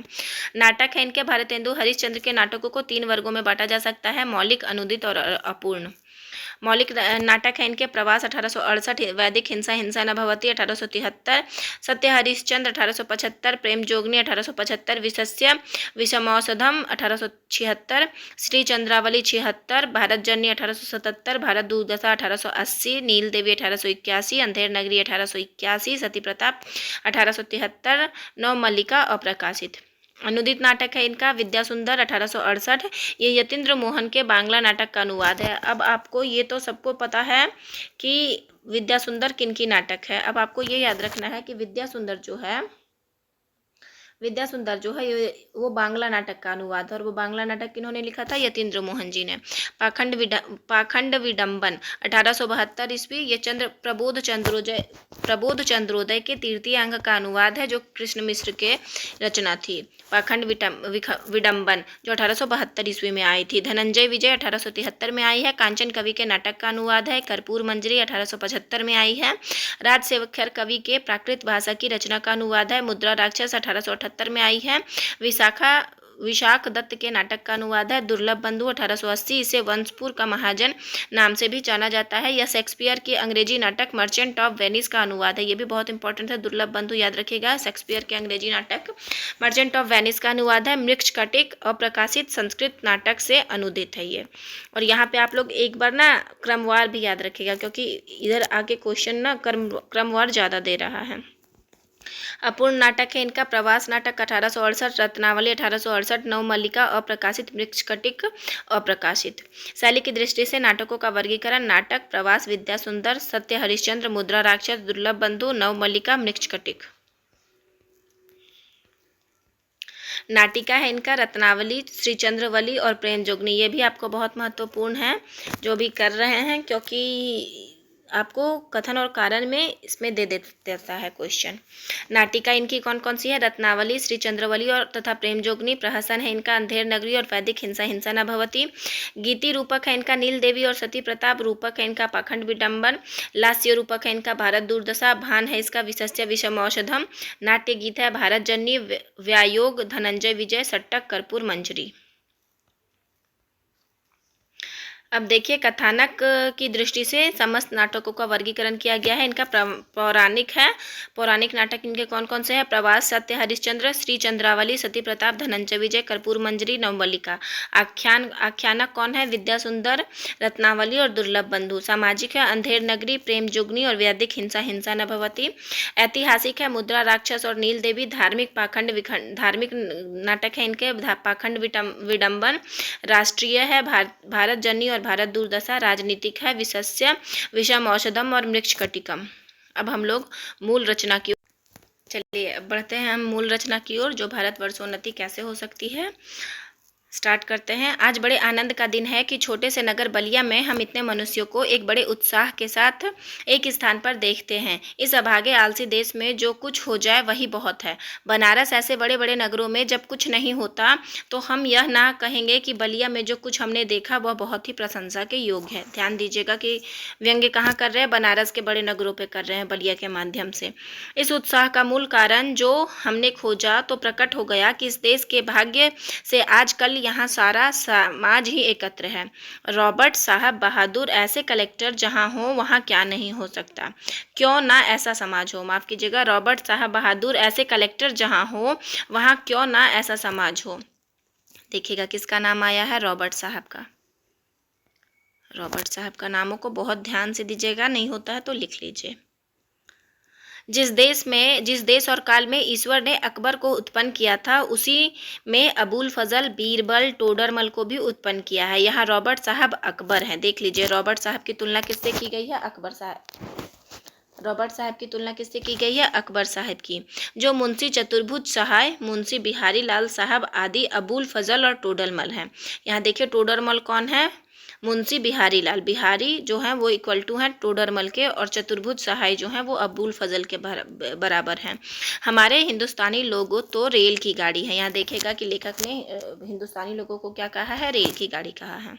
नाटक है इनके, भारतेंदु हरिश्चंद्र के नाटकों को 3 वर्गों में बांटा जा सकता है, मौलिक, अनुदित और अपूर्ण। मौलिक नाटक है इनके, प्रवास 1868, वैदिक हिंसा हिंसा न भवति 1873, सत्य हरिश्चंद्र 1875, प्रेम जोगनी 1875, विशस्य विषमौषधम 1876, श्री चंद्रावली 76, भारत जन्नी 1877, भारत दुर्दशा 1880, नील देवी 1881, अंधेर नगरी 1881, सती प्रताप 1873, नव मल्लिका अप्रकाशित। अनुदित नाटक है इनका, विद्या सुंदर 1868, ये यतीन्द्र मोहन के बांग्ला नाटक का अनुवाद है। अब आपको ये तो सबको पता है कि विद्या सुंदर किनकी नाटक है। अब आपको ये याद रखना है कि विद्या सुंदर जो है ये वो बांग्ला नाटक का अनुवाद है, और वो बांग्ला नाटक किन्होंने लिखा था, यतीन्द्र मोहन जी ने। पाखंड विडंबन 1872 ईस्वी, ये प्रबोध चंद्रोदय के तृतीय अंग का अनुवाद है जो कृष्ण मिश्र के रचना थी। पाखंड विडंबन जो 1872 ईस्वी में आई थी। धनंजय विजय 1873 में आई है, कांचन कवि के नाटक का अनुवाद है। कर्पूर मंजरी 1875 में आई है, राज सेवकर कवि के प्राकृत भाषा की रचना का अनुवाद है। मुद्रा राक्षस 1878 में आई है, विशाख दत्त के नाटक का अनुवाद है। दुर्लभ बंधु 1880, इसे वंशपुर का महाजन नाम से भी जाना जाता है। यह शेक्सपियर की अंग्रेजी नाटक मर्चेंट ऑफ वेनिस का अनुवाद है। ये भी बहुत इंपॉर्टेंट है, दुर्लभ बंधु याद रखिएगा। शेक्सपियर के अंग्रेजी नाटक मर्चेंट ऑफ वेनिस का अनुवाद है। मृक्षकटिक अप्रकाशित संस्कृत नाटक से अनुदित है ये। और यहाँ पे आप लोग एक बार ना क्रमवार भी याद रखिएगा, क्योंकि इधर आगे क्वेश्चन ना क्रमवार ज़्यादा दे रहा है। अपूर्ण नाटक है इनका, प्रवास नाटक 1868, रत्नावली 1868, नव मल्लिका अप्रकाशित, मृक्षकटिक अप्रकाशित। शैली की दृष्टि से नाटकों का वर्गीकरण, नाटक, प्रवास, विद्या सुंदर, सत्य हरिश्चंद्र, मुद्रा राक्षस, दुर्लभ बंधु, नव मल्लिका, मृक्षकटिक। नाटिका है इनका, रत्नावली, श्री चंद्रवली और प्रेम जोगनी। ये भी आपको बहुत महत्वपूर्ण है जो भी कर रहे हैं, क्योंकि आपको कथन और कारण में इसमें दे देता है क्वेश्चन। नाटिका इनकी कौन कौन सी है, रत्नावली, श्री चंद्रवली और तथा प्रेम जोगनी। प्रहसन है इनका, अंधेर नगरी और वैदिक हिंसा हिंसा न भवति। गीति रूपक है इनका, नील देवी और सती प्रताप। रूपक है इनका, पाखंड विडंबन। लास्य रूपक है इनका, भारत दुर्दशा। भान है इसका, विशस्य विषमौषधम। नाट्य गीत है, भारत जन्नी, व्यायोग, धनंजय विजय, सट्टक, कर्पूर मंजरी। अब देखिए, कथानक की दृष्टि से समस्त नाटकों का वर्गीकरण किया गया है। इनका पौराणिक है, पौराणिक नाटक इनके कौन कौन से हैं, प्रवास, सत्य हरिश्चंद्र, श्री चंद्रावली, सती प्रताप, धनंजय विजय, कर्पूर मंजरी, नवमल्लिका। आख्यानक कौन है, विद्या सुंदर, रत्नावली और दुर्लभ बंधु। सामाजिक है, अंधेर नगरी, प्रेम जोगनी और वैदिक हिंसा हिंसा न भवति। ऐतिहासिक है, मुद्रा राक्षस और नील देवी। धार्मिक धार्मिक नाटक है इनके, पाखंड विडंबन। राष्ट्रीय है, भारत जन्नी और भारत दुर्दशा। राजनीतिक है, विशस्य विषम औषधम और मृक्षकटिकम। अब हम लोग मूल रचना की चलिए अब बढ़ते हैं हम मूल रचना की ओर, जो भारतवर्षोन्नति कैसे हो सकती है। स्टार्ट करते हैं। आज बड़े आनंद का दिन है कि छोटे से नगर बलिया में हम इतने मनुष्यों को एक बड़े उत्साह के साथ एक स्थान पर देखते हैं। इस अभागे आलसी देश में जो कुछ हो जाए वही बहुत है। बनारस ऐसे बड़े बड़े नगरों में जब कुछ नहीं होता तो हम यह ना कहेंगे कि बलिया में जो कुछ हमने देखा वह बहुत ही प्रशंसा के योग्य है। ध्यान दीजिएगा कि व्यंग्य कहाँ कर रहे हैं, बनारस के बड़े नगरों पर कर रहे हैं बलिया के माध्यम से। इस उत्साह का मूल कारण जो हमने खोजा तो प्रकट हो गया कि इस देश के भाग्य से आजकल यहाँ सारा समाज ही एकत्र है। रॉबर्ट साहब बहादुर ऐसे कलेक्टर जहाँ हो वहाँ क्या नहीं हो सकता, क्यों ना ऐसा समाज हो। माफ़ कीजिएगा, रॉबर्ट साहब बहादुर ऐसे कलेक्टर जहाँ हो वहाँ क्यों ना ऐसा समाज हो। देखिएगा किसका नाम आया है, रॉबर्ट साहब का। रॉबर्ट साहब का नामों को बहुत ध्यान से दीजिएगा, नहीं होता है तो लिख लीजिए। जिस देश और काल में ईश्वर ने अकबर को उत्पन्न किया था उसी में अबुल फजल, बीरबल, टोडरमल को भी उत्पन्न किया है। यहाँ रॉबर्ट साहब अकबर हैं। देख लीजिए, रॉबर्ट साहब की तुलना किससे की गई है, अकबर साहब। रॉबर्ट साहब की तुलना किससे की गई है, अकबर साहब की। जो मुंशी चतुर्भुज सहाय, मुंशी बिहारी लाल साहब आदि अबुल फजल और टोडरमल हैं। यहाँ देखिए टोडरमल कौन है, मुंशी बिहारी लाल। बिहारी जो हैं वो इक्वल टू हैं टोडरमल के, और चतुर्भुज सहाय जो हैं वो अबुल फजल के बराबर हैं। हमारे हिंदुस्तानी लोगों तो रेल की गाड़ी है। यहाँ देखेगा कि लेखक ने हिंदुस्तानी लोगों को क्या कहा है, रेल की गाड़ी कहा है।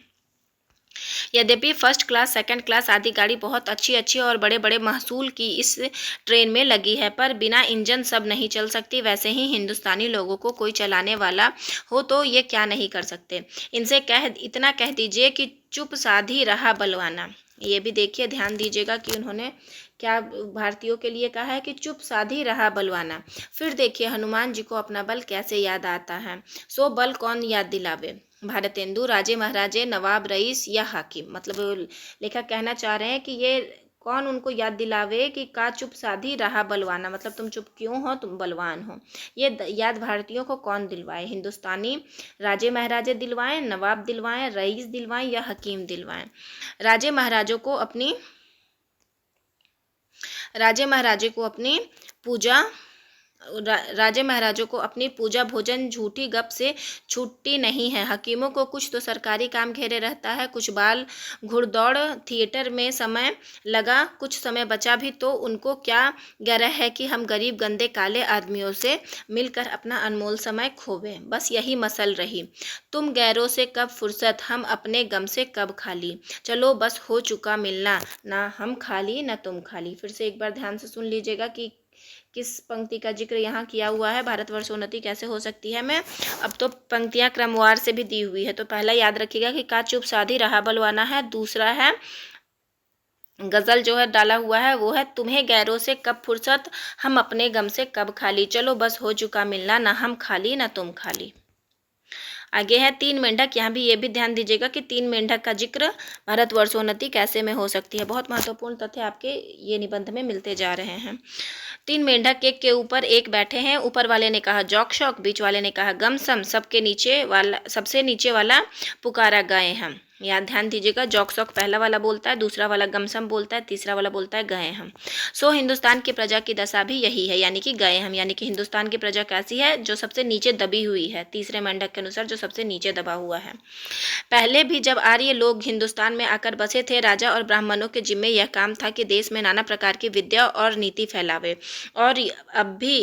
यद्यपि फर्स्ट क्लास, सेकंड क्लास आदि गाड़ी बहुत अच्छी अच्छी और बड़े बड़े महसूल की इस ट्रेन में लगी है, पर बिना इंजन सब नहीं चल सकती। वैसे ही हिंदुस्तानी लोगों को कोई चलाने वाला हो तो ये क्या नहीं कर सकते। इनसे इतना कह दीजिए कि चुप साधी रहा बलवाना। ये भी देखिए, ध्यान दीजिएगा कि उन्होंने क्या भारतीयों के लिए कहा है कि चुप साधी रहा बलवाना। फिर देखिए हनुमान जी को अपना बल कैसे याद आता है। सो बल कौन याद दिलावे, भारतेंदु, राजे महाराजे, नवाब, रईस या हाकिम। मतलब लेखक कहना चाह रहे हैं कि ये कौन उनको याद दिलावे कि का चुप साधी रहा बलवाना, मतलब तुम चुप क्यों हो, तुम बलवान हो। ये याद भारतीयों को कौन दिलवाए, हिंदुस्तानी राजे महाराजे दिलवाएं, नवाब दिलवाएं, रईस दिलवाएं या हकीम दिलवाएं। राजे महाराजों को अपनी राजे महाराजे को अपनी पूजा राजे महाराजों को अपनी पूजा भोजन झूठी गप से छूटती नहीं है। हकीमों को कुछ तो सरकारी काम घेरे रहता है, कुछ बाल घुड़दौड़ थिएटर में समय लगा, कुछ समय बचा भी तो उनको क्या गर्व है कि हम गरीब गंदे काले आदमियों से मिलकर अपना अनमोल समय खोवे। बस यही मसल रही, तुम गैरों से कब फुर्सत, हम अपने गम से कब खाली। चलो बस हो चुका मिलना, ना हम खाली ना तुम खाली। फिर से एक बार ध्यान से सुन लीजिएगा कि किस पंक्ति का जिक्र यहाँ किया हुआ है, भारतवर्ष उन्नति कैसे हो सकती है। मैं अब तो पंक्तियाँ क्रमवार से भी दी हुई है, तो पहला याद रखिएगा कि का चुप साधी रहा बलवाना है। दूसरा है गज़ल जो है डाला हुआ है वो है, तुम्हें गैरों से कब फुर्सत, हम अपने गम से कब खाली। चलो बस हो चुका मिलना, ना हम खाली ना तुम खाली। आगे है तीन मेंढक। यहाँ भी ये भी ध्यान दीजिएगा कि तीन मेंढक का जिक्र भारतवर्षोन्नति कैसे में हो सकती है। बहुत महत्वपूर्ण तथ्य आपके ये निबंध में मिलते जा रहे हैं। तीन मेंढक एक के ऊपर एक बैठे हैं। ऊपर वाले ने कहा जौक शौक, बीच वाले ने कहा गम सम, सबसे नीचे वाला पुकारा गए हम। यहाँ ध्यान दीजिएगा, जौक शौक पहला वाला बोलता है, दूसरा वाला गमसम बोलता है, तीसरा वाला बोलता है गए हम। सो हिंदुस्तान की प्रजा की दशा भी यही है, यानी कि गए हम, यानी कि हिंदुस्तान की प्रजा कैसी है, जो सबसे नीचे दबी हुई है। तीसरे मेंढक के अनुसार जो सबसे नीचे दबा हुआ है। पहले भी जब आर्य लोग हिंदुस्तान में आकर बसे थे, राजा और ब्राह्मणों के जिम्मे यह काम था कि देश में नाना प्रकार की विद्या और नीति फैलावे। और अब भी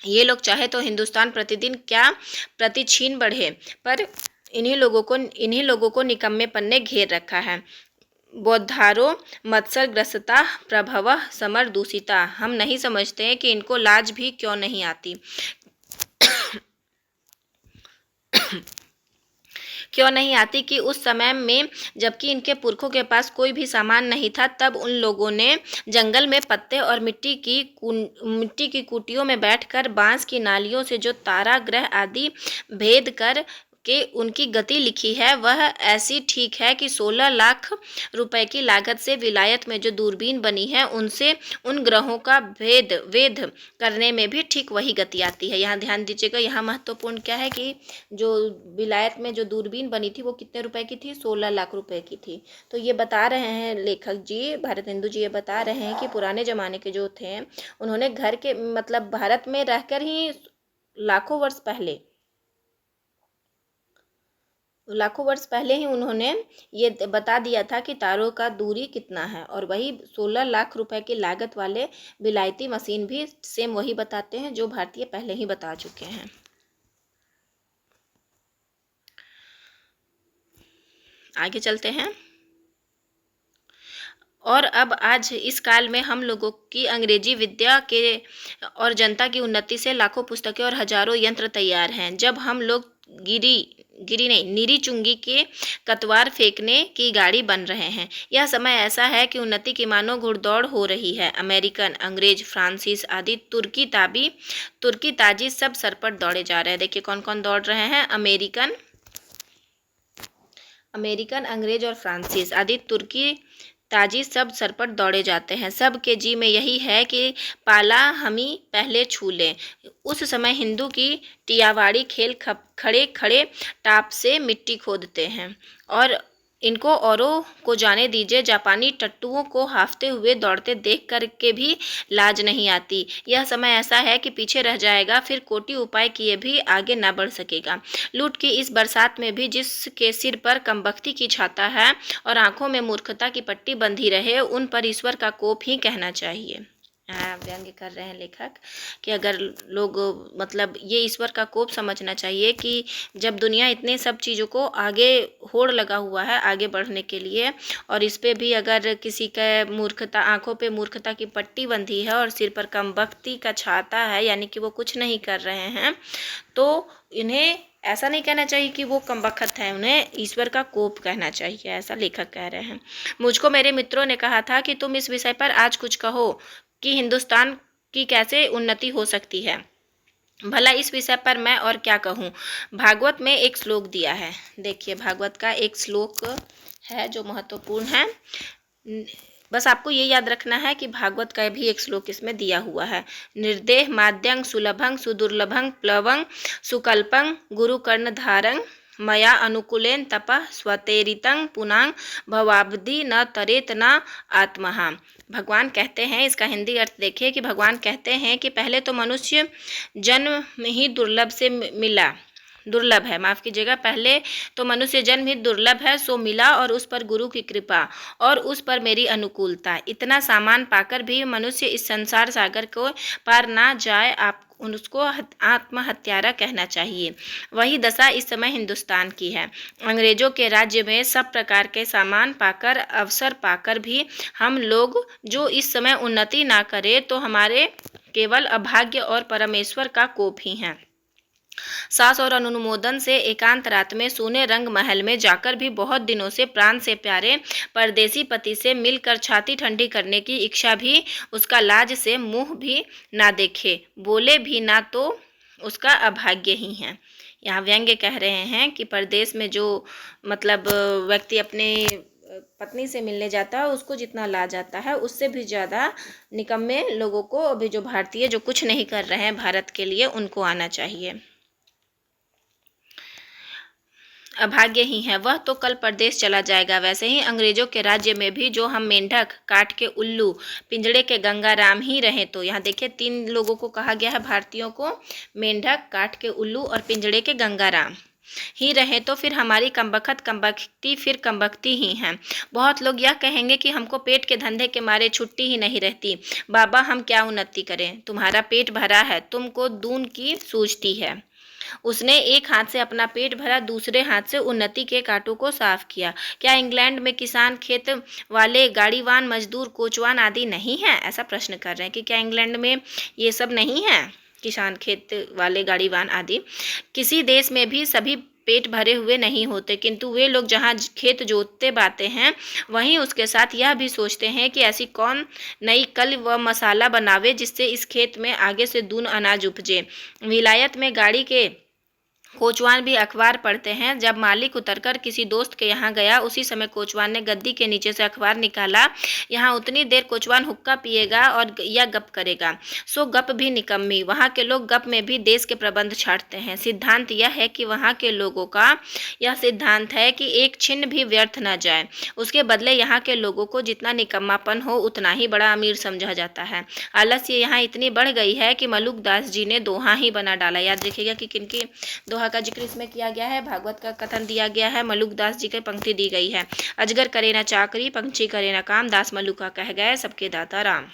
ये लोग चाहे तो हिंदुस्तान प्रतिदिन क्या प्रतिछीन बढ़े, पर इन्हीं लोगों को निकम्मे पन्ने घेर रखा है। बौद्धारो मत्सर ग्रसता प्रभव समर दूषिता। हम नहीं समझते हैं कि इनको लाज भी क्यों नहीं आती कि उस समय में जबकि इनके पुरखों के पास कोई भी सामान नहीं था, तब उन लोगों ने जंगल में पत्ते और मिट्टी की कुटियों में बैठकर बांस की नालियों से जो तारा ग्रह आदि भेद कर के उनकी गति लिखी है, वह ऐसी ठीक है कि 16 लाख रुपए की लागत से विलायत में जो दूरबीन बनी है उनसे उन ग्रहों का वेद करने में भी ठीक वही गति आती है। यहाँ ध्यान दीजिएगा, यहाँ महत्वपूर्ण क्या है कि जो विलायत में जो दूरबीन बनी थी वो कितने रुपए की थी, 16 लाख रुपए की थी। तो ये बता रहे हैं लेखक जी, भारतेंदु जी ये बता रहे हैं कि पुराने ज़माने के जो थे उन्होंने घर के मतलब भारत में रहकर ही लाखों वर्ष पहले लाखों वर्ष पहले ही उन्होंने ये बता दिया था कि तारों का दूरी कितना है, और वही 16 लाख रुपए की लागत वाले विलायती मशीन भी सेम वही बताते हैं जो भारतीय पहले ही बता चुके हैं। आगे चलते हैं। और अब आज इस काल में हम लोगों की अंग्रेजी विद्या के और जनता की उन्नति से लाखों पुस्तकें और हजारों यंत्र तैयार हैं। जब हम लोग नीरी चुंगी के कतवार फेंकने की गाड़ी बन रहे हैं। यह समय ऐसा है कि उन्नति की मानो घुड़दौड़ हो रही है। अमेरिकन, अंग्रेज, फ्रांसीस आदि तुर्की ताजी सब सरपट दौड़े जा रहे हैं। देखिए कौन कौन दौड़ रहे हैं। अमेरिकन, अंग्रेज और फ्रांसीस आदि तुर्की ताजी सब सरपट दौड़े जाते हैं। सब के जी में यही है कि पाला हमी पहले छू लें। उस समय हिंदू की टियावाड़ी खेल खड़े खड़े टाप से मिट्टी खोदते हैं, और इनको औरों को जाने दीजिए। जापानी टट्टुओं को हाफते हुए दौड़ते देख कर के भी लाज नहीं आती। यह समय ऐसा है कि पीछे रह जाएगा, फिर कोटि उपाय किए भी आगे ना बढ़ सकेगा। लूट की इस बरसात में भी जिसके सिर पर कमबख्ती की छाता है और आंखों में मूर्खता की पट्टी बंधी रहे, उन पर ईश्वर का कोप ही कहना चाहिए। व्यंग्य कर रहे हैं लेखक कि अगर लोग मतलब ये ईश्वर का कोप समझना चाहिए कि जब दुनिया इतने सब चीज़ों को आगे होड़ लगा हुआ है आगे बढ़ने के लिए, और इस पे भी अगर किसी का मूर्खता, आंखों पे मूर्खता की पट्टी बंधी है और सिर पर कमबख्ती का छाता है, यानी कि वो कुछ नहीं कर रहे हैं, तो इन्हें ऐसा नहीं कहना चाहिए कि वो कमबख्त है, उन्हें ईश्वर का कोप कहना चाहिए, ऐसा लेखक कह रहे हैं। मुझको मेरे मित्रों ने कहा था कि तुम इस विषय पर आज कुछ कहो कि हिंदुस्तान की कैसे उन्नति हो सकती है। भला इस विषय पर मैं और क्या कहूँ। भागवत में एक श्लोक दिया है। देखिए भागवत का एक श्लोक है जो महत्वपूर्ण है। बस आपको ये याद रखना है कि भागवत का भी एक श्लोक इसमें दिया हुआ है। निर्देह माद्यं सुलभं सुदुर्लभं प्लवं सुकल्पं गुरुकर्णधारं मया अनुकूलेन तपः स्वतेरितं पुनांग भवाब्धि न तरेत न आत्महा। भगवान कहते हैं, इसका हिंदी अर्थ देखिए कि भगवान कहते हैं कि पहले तो मनुष्य जन्म ही दुर्लभ है, माफ़ कीजिएगा, पहले तो मनुष्य जन्म ही दुर्लभ है, सो मिला और उस पर गुरु की कृपा और उस पर मेरी अनुकूलता। इतना सामान पाकर भी मनुष्य इस संसार सागर को पार ना जाए, आप उसको आत्महत्यारा कहना चाहिए। वही दशा इस समय हिंदुस्तान की है। अंग्रेजों के राज्य में सब प्रकार के सामान पाकर, अवसर पाकर भी हम लोग जो इस समय उन्नति ना करें तो हमारे केवल अभाग्य और परमेश्वर का कोप ही है। सास और अनुमोदन से एकांत रात में सोने रंग महल में जाकर भी बहुत दिनों से प्राण से प्यारे परदेसी पति से मिलकर छाती ठंडी करने की इच्छा भी उसका लाज से मुंह भी ना देखे, बोले भी ना, तो उसका अभाग्य ही है। यहाँ व्यंग्य कह रहे हैं कि परदेश में जो मतलब व्यक्ति अपने पत्नी से मिलने जाता है उसको जितना लाज आता है, उससे भी ज़्यादा निकम्मे लोगों को, अभी जो भारतीय जो कुछ नहीं कर रहे हैं भारत के लिए, उनको आना चाहिए। अभाग्य ही है, वह तो कल परदेश चला जाएगा। वैसे ही अंग्रेजों के राज्य में भी जो हम मेंढक, काट के उल्लू, पिंजड़े के गंगाराम ही रहें, तो यहाँ देखिए 3 लोगों को कहा गया है भारतीयों को, मेंढक, काट के उल्लू और पिंजड़े के गंगाराम ही रहे, तो फिर हमारी कमबख्ती फिर कमबख्ती ही हैं। बहुत लोग यह कहेंगे कि हमको पेट के धंधे के मारे छुट्टी ही नहीं रहती। बाबा हम क्या उन्नति करें, तुम्हारा पेट भरा है, तुमको दून की सूझती है। उसने एक हाथ से अपना पेट भरा, दूसरे हाथ से उन्नति के कांटों को साफ किया। क्या इंग्लैंड में किसान, खेत वाले, गाड़ीवान, मजदूर, कोचवान आदि नहीं हैं? ऐसा प्रश्न कर रहे हैं कि क्या इंग्लैंड में ये सब नहीं है, किसान, खेत वाले, गाड़ीवान आदि? किसी देश में भी सभी पेट भरे हुए नहीं होते, किंतु वे लोग जहाँ खेत जोतते बाते हैं वहीं उसके साथ यह भी सोचते हैं कि ऐसी कौन नई कल व मसाला बनावे जिससे इस खेत में आगे से दून अनाज उपजे। विलायत में गाड़ी के कोचवान भी अखबार पढ़ते हैं। जब मालिक उतरकर किसी दोस्त के यहाँ गया, उसी समय कोचवान ने गद्दी के नीचे से अखबार निकाला। यहाँ उतनी देर कोचवान हुक्का पिएगा और या गप करेगा, सो गप भी निकम्मी। वहाँ के लोग गप में भी देश के प्रबंध छाटते हैं। सिद्धांत यह है कि वहाँ के लोगों का यह सिद्धांत है कि एक छिन्न भी व्यर्थ न जाए, उसके बदले यहाँ के लोगों को जितना निकम्मापन हो उतना ही बड़ा अमीर समझा जाता है। आलस्य यहाँ इतनी बढ़ गई है कि मलुकदास जी ने दोहा ही बना डाला। याद रखिएगा कि किनकी दोहा का जिक्र इसमें किया गया है, भागवत का कथन दिया गया है, मलुकदास जी की पंक्ति दी गई है। अजगर करे ना चाकरी, पंछी करे ना काम, दास मलुका कह गए सबके दाता राम।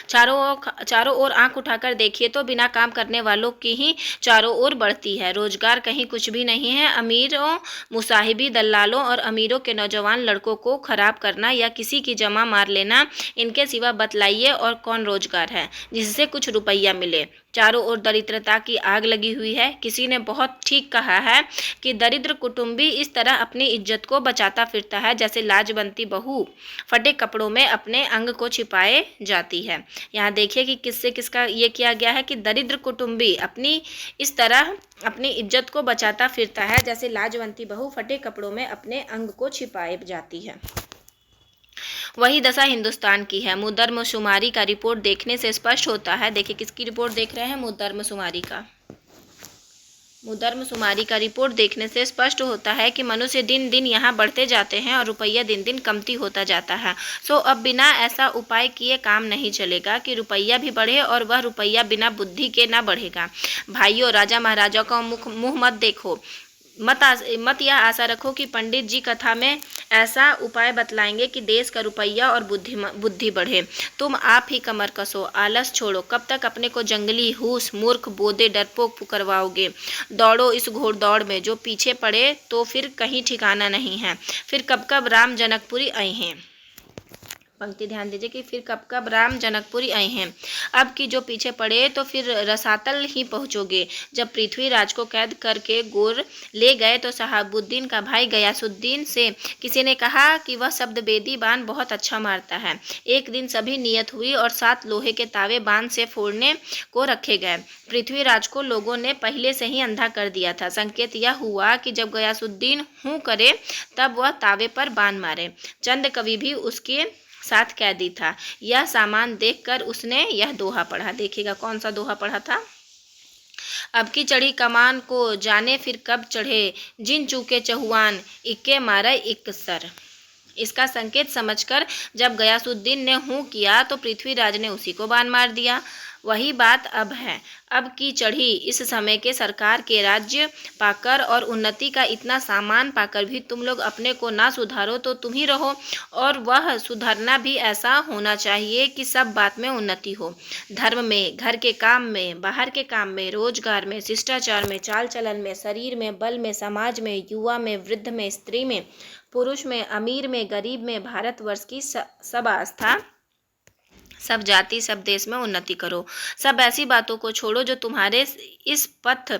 चारों ओर आंख उठाकर देखिए तो बिना काम करने वालों की ही चारों ओर बढ़ती है। रोजगार कहीं कुछ भी नहीं है। अमीरों, मुसाहिबी, दल्लालों और अमीरों के नौजवान लड़कों को खराब करना या किसी की जमा मार लेना, इनके सिवा बतलाइए और कौन रोजगार है जिससे कुछ रुपया मिले। चारों ओर दरिद्रता की आग लगी हुई है। किसी ने बहुत ठीक कहा है कि दरिद्र कुटुंबी इस तरह अपनी इज्जत को बचाता फिरता है जैसे लाजवंती बहू फटे कपड़ों में अपने अंग को छिपाए जाती है। यहाँ देखिए कि किससे किसका ये किया गया है कि दरिद्र कुटुंबी अपनी इस तरह अपनी इज्जत को बचाता फिरता है जैसे लाजवंती बहू फटे कपड़ों में अपने अंग को छिपाए जाती है। वही दशा हिंदुस्तान की है। मुद्दरमशुमारी का रिपोर्ट देखने से स्पष्ट होता है। देखिए किसकी रिपोर्ट देख रहे हैं? मुद्दरमशुमारी का। मुद्दरमशुमारी का रिपोर्ट देखने से स्पष्ट होता है कि मनुष्य दिन दिन यहाँ बढ़ते जाते हैं और रुपया दिन दिन कमती होता जाता है। सो अब बिना ऐसा उपाय किए काम नहीं चलेगा कि रुपया भी बढ़े और वह रुपया बिना बुद्धि के ना बढ़ेगा। भाइयों, राजा महाराजा का मुँह मत देखो, मत यह आशा रखो कि पंडित जी कथा में ऐसा उपाय बतलाएंगे कि देश का रुपया और बुद्धि बढ़े। तुम आप ही कमर कसो, आलस छोड़ो। कब तक अपने को जंगली, हूस, मूर्ख, बोदे, डरपोक करवाओगे? दौड़ो इस घोड़दौड़ में, जो पीछे पड़े तो फिर कहीं ठिकाना नहीं है। फिर कब कब राम जनकपुरी आए हैं। पंक्ति ध्यान दीजिए कि फिर कब कब राम जनकपुरी आए हैं। अब की जो पीछे पड़े तो फिर रसातल ही पहुँचोगे। जब पृथ्वीराज को कैद करके गोर ले गए तो शहाबुद्दीन का भाई गयासुद्दीन से किसी ने कहा कि वह शब्दबेदी बाण बहुत अच्छा मारता है। एक दिन सभी नियत हुई और 7 लोहे के तावे बाण से फोड़ने को रखे गए। पृथ्वीराज को लोगों ने पहले से ही अंधा कर दिया था। संकेत यह हुआ कि जब गयासुद्दीन हूँ करे तब वह तावे पर बाण मारे। चंद कवि भी उसके साथ कैदी था। यह सामान देखकर उसने यह दोहा पढ़ा। देखिएगा कौन सा दोहा पढ़ा था? अब की चढ़ी कमान को जाने फिर कब चढ़े, जिन चूके चहुआन इक्के मारा इक सर। इसका संकेत समझकर जब गयासुद्दीन ने हूँ किया तो पृथ्वीराज ने उसी को बाण मार दिया। वही बात अब है। अब की चढ़ी इस समय के सरकार के राज्य पाकर और उन्नति का इतना सामान पाकर भी तुम लोग अपने को ना सुधारो तो तुम ही रहो। और वह सुधारना भी ऐसा होना चाहिए कि सब बात में उन्नति हो। धर्म में, घर के काम में, बाहर के काम में, रोजगार में, शिष्टाचार में, चाल चलन में, शरीर में, बल में, समाज में, युवा में, वृद्ध में, स्त्री में, पुरुष में, अमीर में, गरीब में, भारतवर्ष की सब आस्था, सब जाति, सब देश में उन्नति करो। सब ऐसी बातों को छोड़ो जो तुम्हारे इस पथ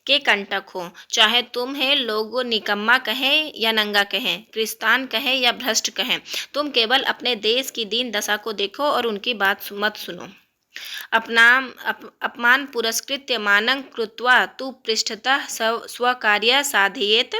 के कंटक हो। चाहे तुम्हें लोग निकम्मा कहें या नंगा कहें, क्रिस्तान कहें या भ्रष्ट कहें, तुम केवल अपने देश की दीन दशा को देखो और उनकी बात मत सुनो। अपमान पुरस्कृत्य मानं कृत्वा तु पृष्ठतः स्वकार्य साधयेत,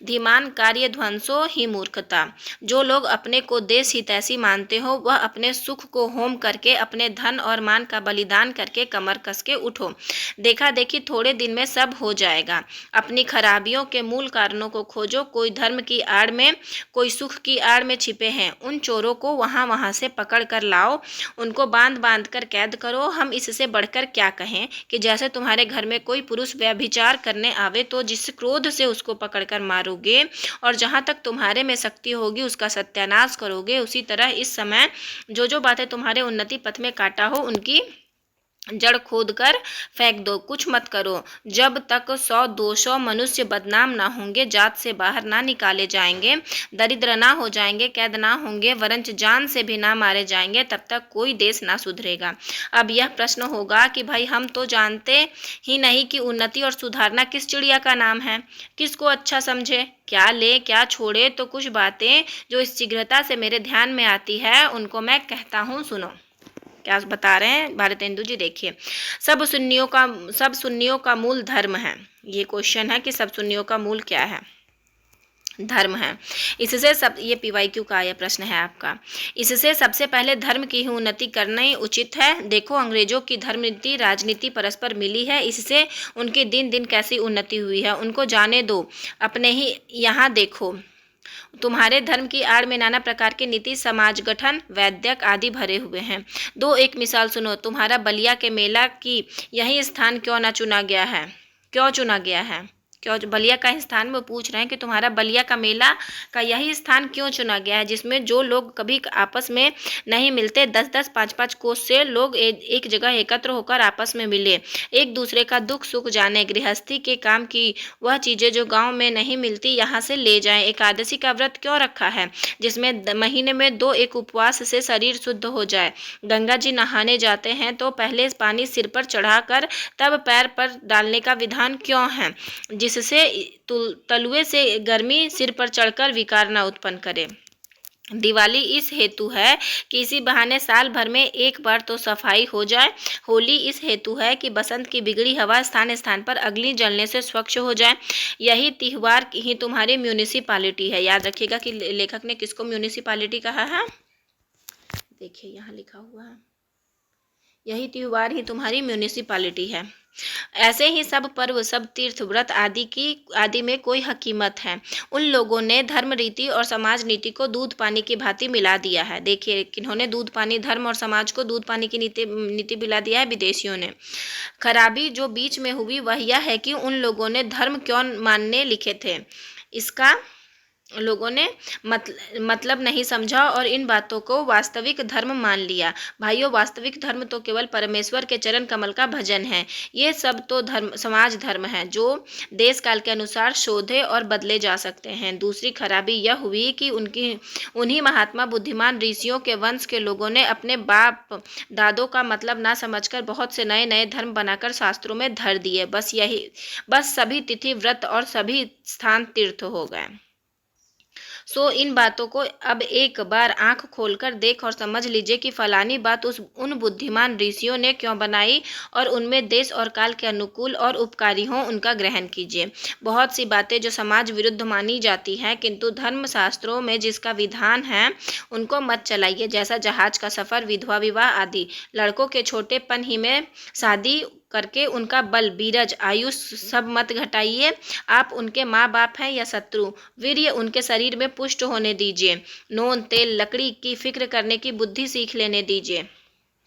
धीमान कार्य ध्वंसो ही मूर्खता। जो लोग अपने को देश हितैषी मानते हो वह अपने सुख को होम करके, अपने धन और मान का बलिदान करके कमर कस के उठो। देखा देखी थोड़े दिन में सब हो जाएगा। अपनी खराबियों के मूल कारणों को खोजो। कोई धर्म की आड़ में, कोई सुख की आड़ में छिपे हैं, उन चोरों को वहाँ से पकड़ कर लाओ, उनको बांध बांध कर कैद करो। हम इससे बढ़कर क्या कहें कि जैसे तुम्हारे घर में कोई पुरुष व्यभिचार करने आवे तो जिस क्रोध से उसको पकड़कर मारोगे और जहां तक तुम्हारे में शक्ति होगी उसका सत्यानाश करोगे, उसी तरह इस समय जो बातें तुम्हारे उन्नति पथ में काटा हो उनकी जड़ खोद कर फेंक दो। कुछ मत करो जब तक 100-200 मनुष्य बदनाम ना होंगे, जात से बाहर ना निकाले जाएंगे, दरिद्र ना हो जाएंगे, कैद ना होंगे, वरंच जान से भी ना मारे जाएंगे, तब तक कोई देश ना सुधरेगा। अब यह प्रश्न होगा कि भाई हम तो जानते ही नहीं कि उन्नति और सुधारना किस चिड़िया का नाम है, किसको अच्छा समझे, क्या ले क्या छोड़े। तो कुछ बातें जो इस शीघ्रता से मेरे ध्यान में आती है उनको मैं कहता हूँ, सुनो। क्या बता रहे हैं भारतेंदु जी? देखिए, सब सुन्नियों का मूल धर्म है। ये क्वेश्चन है कि सब सुन्नियों का मूल क्या है? धर्म है। इससे सब, ये PYQ का यह प्रश्न है आपका। इससे सबसे पहले धर्म की ही उन्नति करना ही उचित है। देखो अंग्रेजों की धर्म नीति राजनीति परस्पर मिली है, इससे उनकी दिन दिन कैसी उन्नति हुई है उनको जाने दो। अपने ही यहाँ देखो, तुम्हारे धर्म की आड़ में नाना प्रकार के नीति, समाज गठन, वैद्यक आदि भरे हुए हैं। एक मिसाल सुनो। तुम्हारा बलिया के मेला की यही स्थान क्यों ना चुना गया है? क्यों चुना गया है? क्यों बलिया का स्थान वो पूछ रहे हैं कि तुम्हारा बलिया का मेला का यही स्थान क्यों चुना गया है, जिसमें जो लोग कभी आपस में नहीं मिलते, 10-10 5-5 कोस से लोग एक जगह एकत्र होकर आपस में मिले, एक दूसरे का दुख सुख जाने, गृहस्थी के काम की वह चीज़ें जो गांव में नहीं मिलती यहाँ से ले जाएं। एकादशी का व्रत क्यों रखा है? जिसमें महीने में 2 एक उपवास से शरीर शुद्ध हो जाए। गंगा जी नहाने जाते हैं तो पहले पानी सिर पर चढ़ाकर तब पैर पर डालने का विधान क्यों है, जिससे तलुए से गर्मी सिर पर चढ़कर विकार न उत्पन्न करे। दिवाली इस हेतु है कि इसी बहाने साल भर में एक बार तो सफाई हो जाए। होली इस हेतु है कि बसंत की बिगड़ी हवा स्थान स्थान पर अग्नि जलने से स्वच्छ हो जाए। यही त्योहार ही तुम्हारी म्यूनिसिपालिटी है। याद रखिएगा कि लेखक ने किसको म्यूनिसिपालिटी कहा है, देखिए यहाँ लिखा हुआ है, यही त्योहार ही तुम्हारी म्यूनिसिपालिटी है। ऐसे ही सब पर्व, सब तीर्थ व्रत आदि में कोई हकीमत है। उन लोगों ने धर्म रीति और समाज नीति को दूध पानी की भांति मिला दिया है। देखिए किन्होंने दूध पानी, धर्म और समाज को दूध पानी की नीति मिला दिया है, विदेशियों ने। खराबी जो बीच में हुई वह यह है कि उन लोगों ने धर्म क्यों मानने लिखे थे, इसका लोगों ने मतलब नहीं समझा और इन बातों को वास्तविक धर्म मान लिया। भाइयों, वास्तविक धर्म तो केवल परमेश्वर के चरण कमल का भजन है। ये सब तो धर्म, समाज धर्म है जो देश काल के अनुसार शोधे और बदले जा सकते हैं। दूसरी खराबी यह हुई कि उन्हीं महात्मा बुद्धिमान ऋषियों के वंश के लोगों ने अपने बाप दादों का मतलब ना समझकर बहुत से नए नए धर्म बनाकर शास्त्रों में धर दिए। बस सभी तिथि व्रत और सभी स्थान तीर्थ हो गए। सो इन बातों को अब एक बार आंख खोलकर देख और समझ लीजिए कि फलानी बात उन बुद्धिमान ऋषियों ने क्यों बनाई और उनमें देश और काल के अनुकूल और उपकारी हों उनका ग्रहण कीजिए। बहुत सी बातें जो समाज विरुद्ध मानी जाती हैं किंतु धर्म शास्त्रों में जिसका विधान है उनको मत चलाइए, जैसा जहाज का सफ़र, विधवा विवाह आदि। लड़कों के छोटेपन ही में शादी करके उनका बल, बीरज, आयुष सब मत घटाइए। आप उनके माँ बाप हैं या शत्रु, वीर्य उनके शरीर में पुष्ट होने दीजिए। नून तेल लकड़ी की फिक्र करने की बुद्धि सीख लेने दीजिए,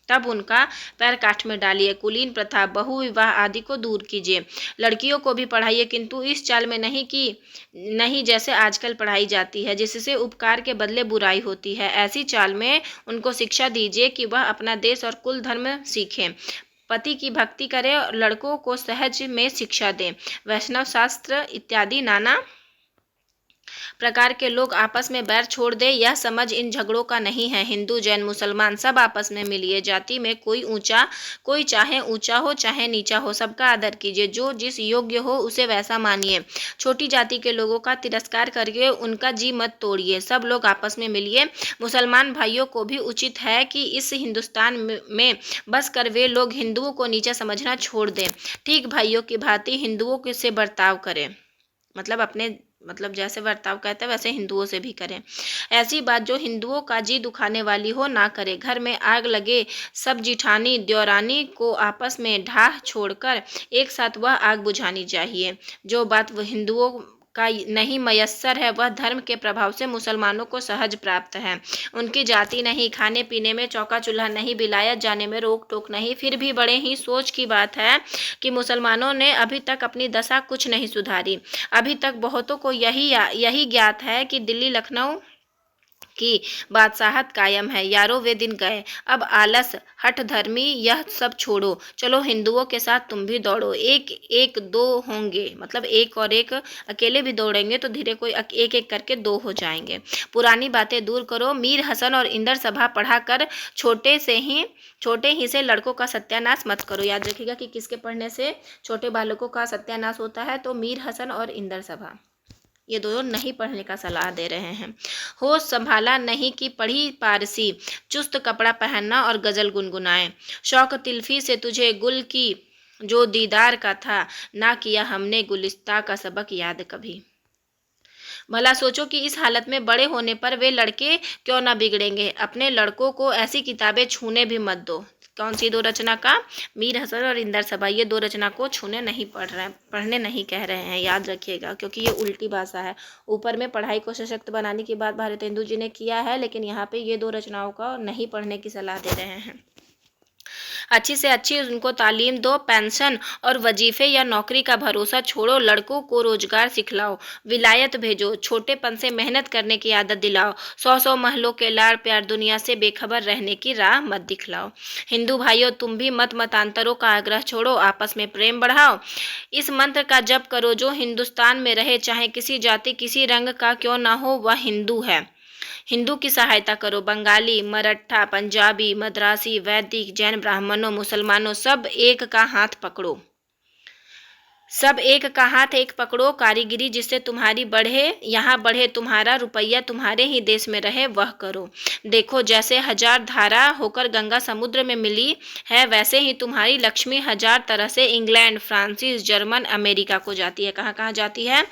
तब उनका पैर काठ में डालिए। कुलीन प्रथा, बहु विवाह आदि को दूर कीजिए। लड़कियों को भी पढ़ाइए किंतु इस चाल में नहीं जैसे आजकल पढ़ाई जाती है, जिससे उपकार के बदले बुराई होती है। ऐसी चाल में उनको शिक्षा दीजिए कि वह अपना देश और कुल धर्म सीखें, पति की भक्ति करें और लड़कों को सहज में शिक्षा दें। वैष्णव शास्त्र इत्यादि नाना प्रकार के लोग आपस में बैर छोड़ दे, यह समझ इन झगड़ों का नहीं है। हिंदू जैन मुसलमान सब आपस में मिलिए। जाति में कोई चाहे ऊंचा हो चाहे नीचा हो, सबका आदर कीजिए। जो जिस योग्य हो उसे वैसा मानिए। छोटी जाति के लोगों का तिरस्कार करके उनका जी मत तोड़िए। सब लोग आपस में मिलिए। मुसलमान भाइयों को भी उचित है कि इस हिंदुस्तान में बस कर वे लोग हिंदुओं को नीचा समझना छोड़ दें। ठीक भाइयों की भांति हिंदुओं से बर्ताव करें, मतलब जैसे बर्ताव कहते हैं वैसे हिंदुओं से भी करें। ऐसी बात जो हिंदुओं का जी दुखाने वाली हो ना करें। घर में आग लगे सब जिठानी द्योरानी को आपस में ढाह छोड़कर एक साथ वह आग बुझानी चाहिए। जो बात वह हिंदुओं का नहीं मयस्सर है वह धर्म के प्रभाव से मुसलमानों को सहज प्राप्त है। उनकी जाति नहीं, खाने पीने में चौका चूल्हा नहीं, विलायत जाने में रोक टोक नहीं। फिर भी बड़े ही सोच की बात है कि मुसलमानों ने अभी तक अपनी दशा कुछ नहीं सुधारी। अभी तक बहुतों को यही ज्ञात है कि दिल्ली लखनऊ की बादशाहत कायम है। यारों वे दिन गए, अब आलस हठ धर्मी यह सब छोड़ो। चलो हिंदुओं के साथ तुम भी दौड़ो। एक एक दो होंगे, मतलब एक और एक अकेले भी दौड़ेंगे तो धीरे कोई एक एक करके 2 हो जाएंगे। पुरानी बातें दूर करो। मीर हसन और इंदर सभा पढ़ा कर छोटे ही से लड़कों का सत्यानाश मत करो। याद रखिएगा कि किसके पढ़ने से छोटे बालकों का सत्यानाश होता है, तो मीर हसन और इंदर सभा, ये दोनों नहीं पढ़ने का सलाह दे रहे हैं। होश संभाला नहीं कि पढ़ी पारसी, चुस्त कपड़ा पहनना और गजल गुनगुनाए। शौक तिल्फी से तुझे गुल की जो दीदार का था, ना किया हमने गुलिस्ता का सबक याद कभी। भला सोचो कि इस हालत में बड़े होने पर वे लड़के क्यों ना बिगड़ेंगे। अपने लड़कों को ऐसी किताबें छूने भी मत दो। कौन सी 2 रचना का? मीर हसन और इंदर सभा, ये 2 रचना को छूने नहीं पढ़ने नहीं कह रहे हैं। याद रखिएगा, क्योंकि ये उल्टी भाषा है। ऊपर में पढ़ाई को सशक्त बनाने की बात भारतेंदु जी ने किया है, लेकिन यहाँ पे ये 2 रचनाओं का नहीं पढ़ने की सलाह दे रहे हैं। अच्छी से अच्छी उनको तालीम दो, पेंशन और वजीफे या नौकरी का भरोसा छोड़ो, लड़कों को रोजगार सिखलाओ, विलायत भेजो, छोटेपन से मेहनत करने की आदत दिलाओ, 100 महलों के लाड़ प्यार, दुनिया से बेखबर रहने की राह मत दिखलाओ। हिंदू भाइयों, तुम भी मतांतरों का आग्रह छोड़ो, आपस में प्रेम बढ़ाओ। इस मंत्र का जप करो, जो हिंदुस्तान में रहे, चाहे किसी जाति किसी रंग का क्यों ना हो, वह हिंदू है। हिंदू की सहायता करो। बंगाली, मराठा, पंजाबी, मद्रासी, वैदिक, जैन, ब्राह्मणों, मुसलमानों, सब एक का हाथ पकड़ो। सब एक का हाथ एक पकड़ो, कारीगिरी जिससे तुम्हारी बढ़े, यहाँ बढ़े तुम्हारा रुपया, तुम्हारे ही देश में रहे, वह करो। देखो, जैसे हजार धारा होकर गंगा समुद्र में मिली है, वैसे ही तुम्हारी लक्ष्मी हजार तरह से इंग्लैंड, फ्रांसीस, जर्मन, अमेरिका को जाती है। कहाँ कहाँ जाती है?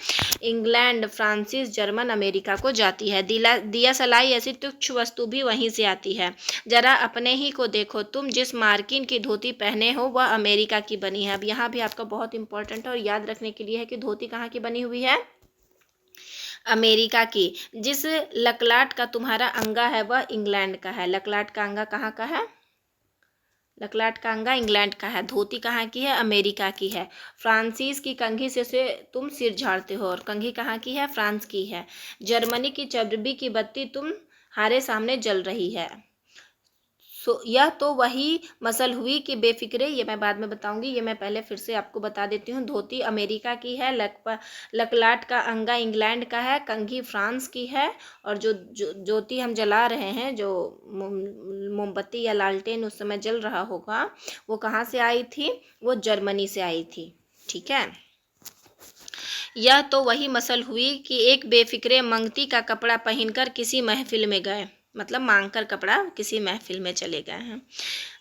इंग्लैंड, फ्रांसीस, जर्मन, अमेरिका को जाती है। दिया सलाई ऐसी तुच्छ वस्तु भी वहीं से आती है। जरा अपने ही को देखो, तुम जिस मार्किन की धोती पहने हो वह अमेरिका की बनी है। अब यहाँ भी आपका बहुत इंपॉर्टेंट और याद रखने के लिए है कि धोती कहाँ की बनी हुई है? अमेरिका की। जिस लकलाट का तुम्हारा अंगा है वह इंग्लैंड का है। लकलाट का अंगा कहाँ का है? लकलाट का अंगा इंग्लैंड का है। धोती कहाँ की है? अमेरिका की है। फ्रांसीस की कंघी से तुम सिर झाड़ते हो, और कंघी कहाँ की है? फ्रांस की है। जर्मनी की चरबी की बत्ती तुम्हारे सामने जल रही है। यह तो वही मसल हुई कि बेफिक्रे, ये मैं बाद में बताऊंगी, ये मैं पहले फिर से आपको बता देती हूँ। धोती अमेरिका की है, लकलाट का अंगा इंग्लैंड का है, कंघी फ्रांस की है, और जो ज्योति हम जला रहे हैं, जो मोमबत्ती या लालटेन उस समय जल रहा होगा, वो कहाँ से आई थी? वो जर्मनी से आई थी। ठीक है। यह तो वही मसल हुई कि एक बेफिक्रे मंगती का कपड़ा पहनकर किसी महफिल में गए, मतलब मांग कर कपड़ा किसी महफिल में चले गए हैं।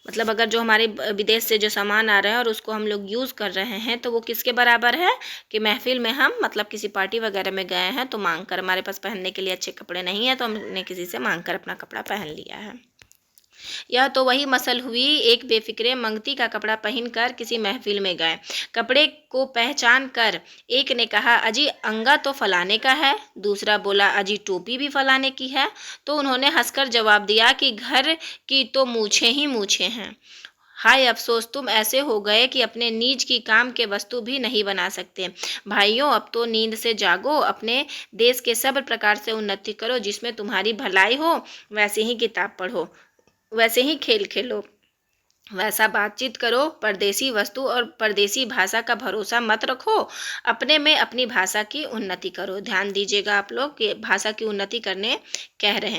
मतलब अगर जो हमारे विदेश से जो सामान आ रहे हैं और उसको हम लोग यूज़ कर रहे हैं, तो वो किसके बराबर है कि महफिल में हम मतलब किसी पार्टी वगैरह में गए हैं, तो मांग कर, हमारे पास पहनने के लिए अच्छे कपड़े नहीं है तो हमने किसी से मांग कर अपना कपड़ा पहन लिया है। यह तो वही मसल हुई, एक बेफिक्रे मंगती का कपड़ा पहनकर किसी महफिल में गए। कपड़े को पहचान कर एक ने कहा, अजी अंगा तो फलाने का है। दूसरा बोला, अजी टोपी भी फलाने की है। तो उन्होंने हंसकर जवाब दिया कि घर की तो मूछें ही मूछें हैं। हाय अफसोस, तुम ऐसे हो गए कि अपने नीज की काम के वस्तु भी नहीं बना सकते। भाइयों, अब तो नींद से जागो, अपने देश के सब प्रकार से उन्नति करो, जिसमें तुम्हारी भलाई हो, वैसे ही किताब पढ़ो, वैसे ही खेल खेलो, वैसा बातचीत करो, परदेसी वस्तु और परदेसी भाषा का भरोसा मत रखो, अपने में अपनी भाषा की उन्नति करो। ध्यान दीजिएगा आप लोग कि भाषा की उन्नति करने कह रहे हैं।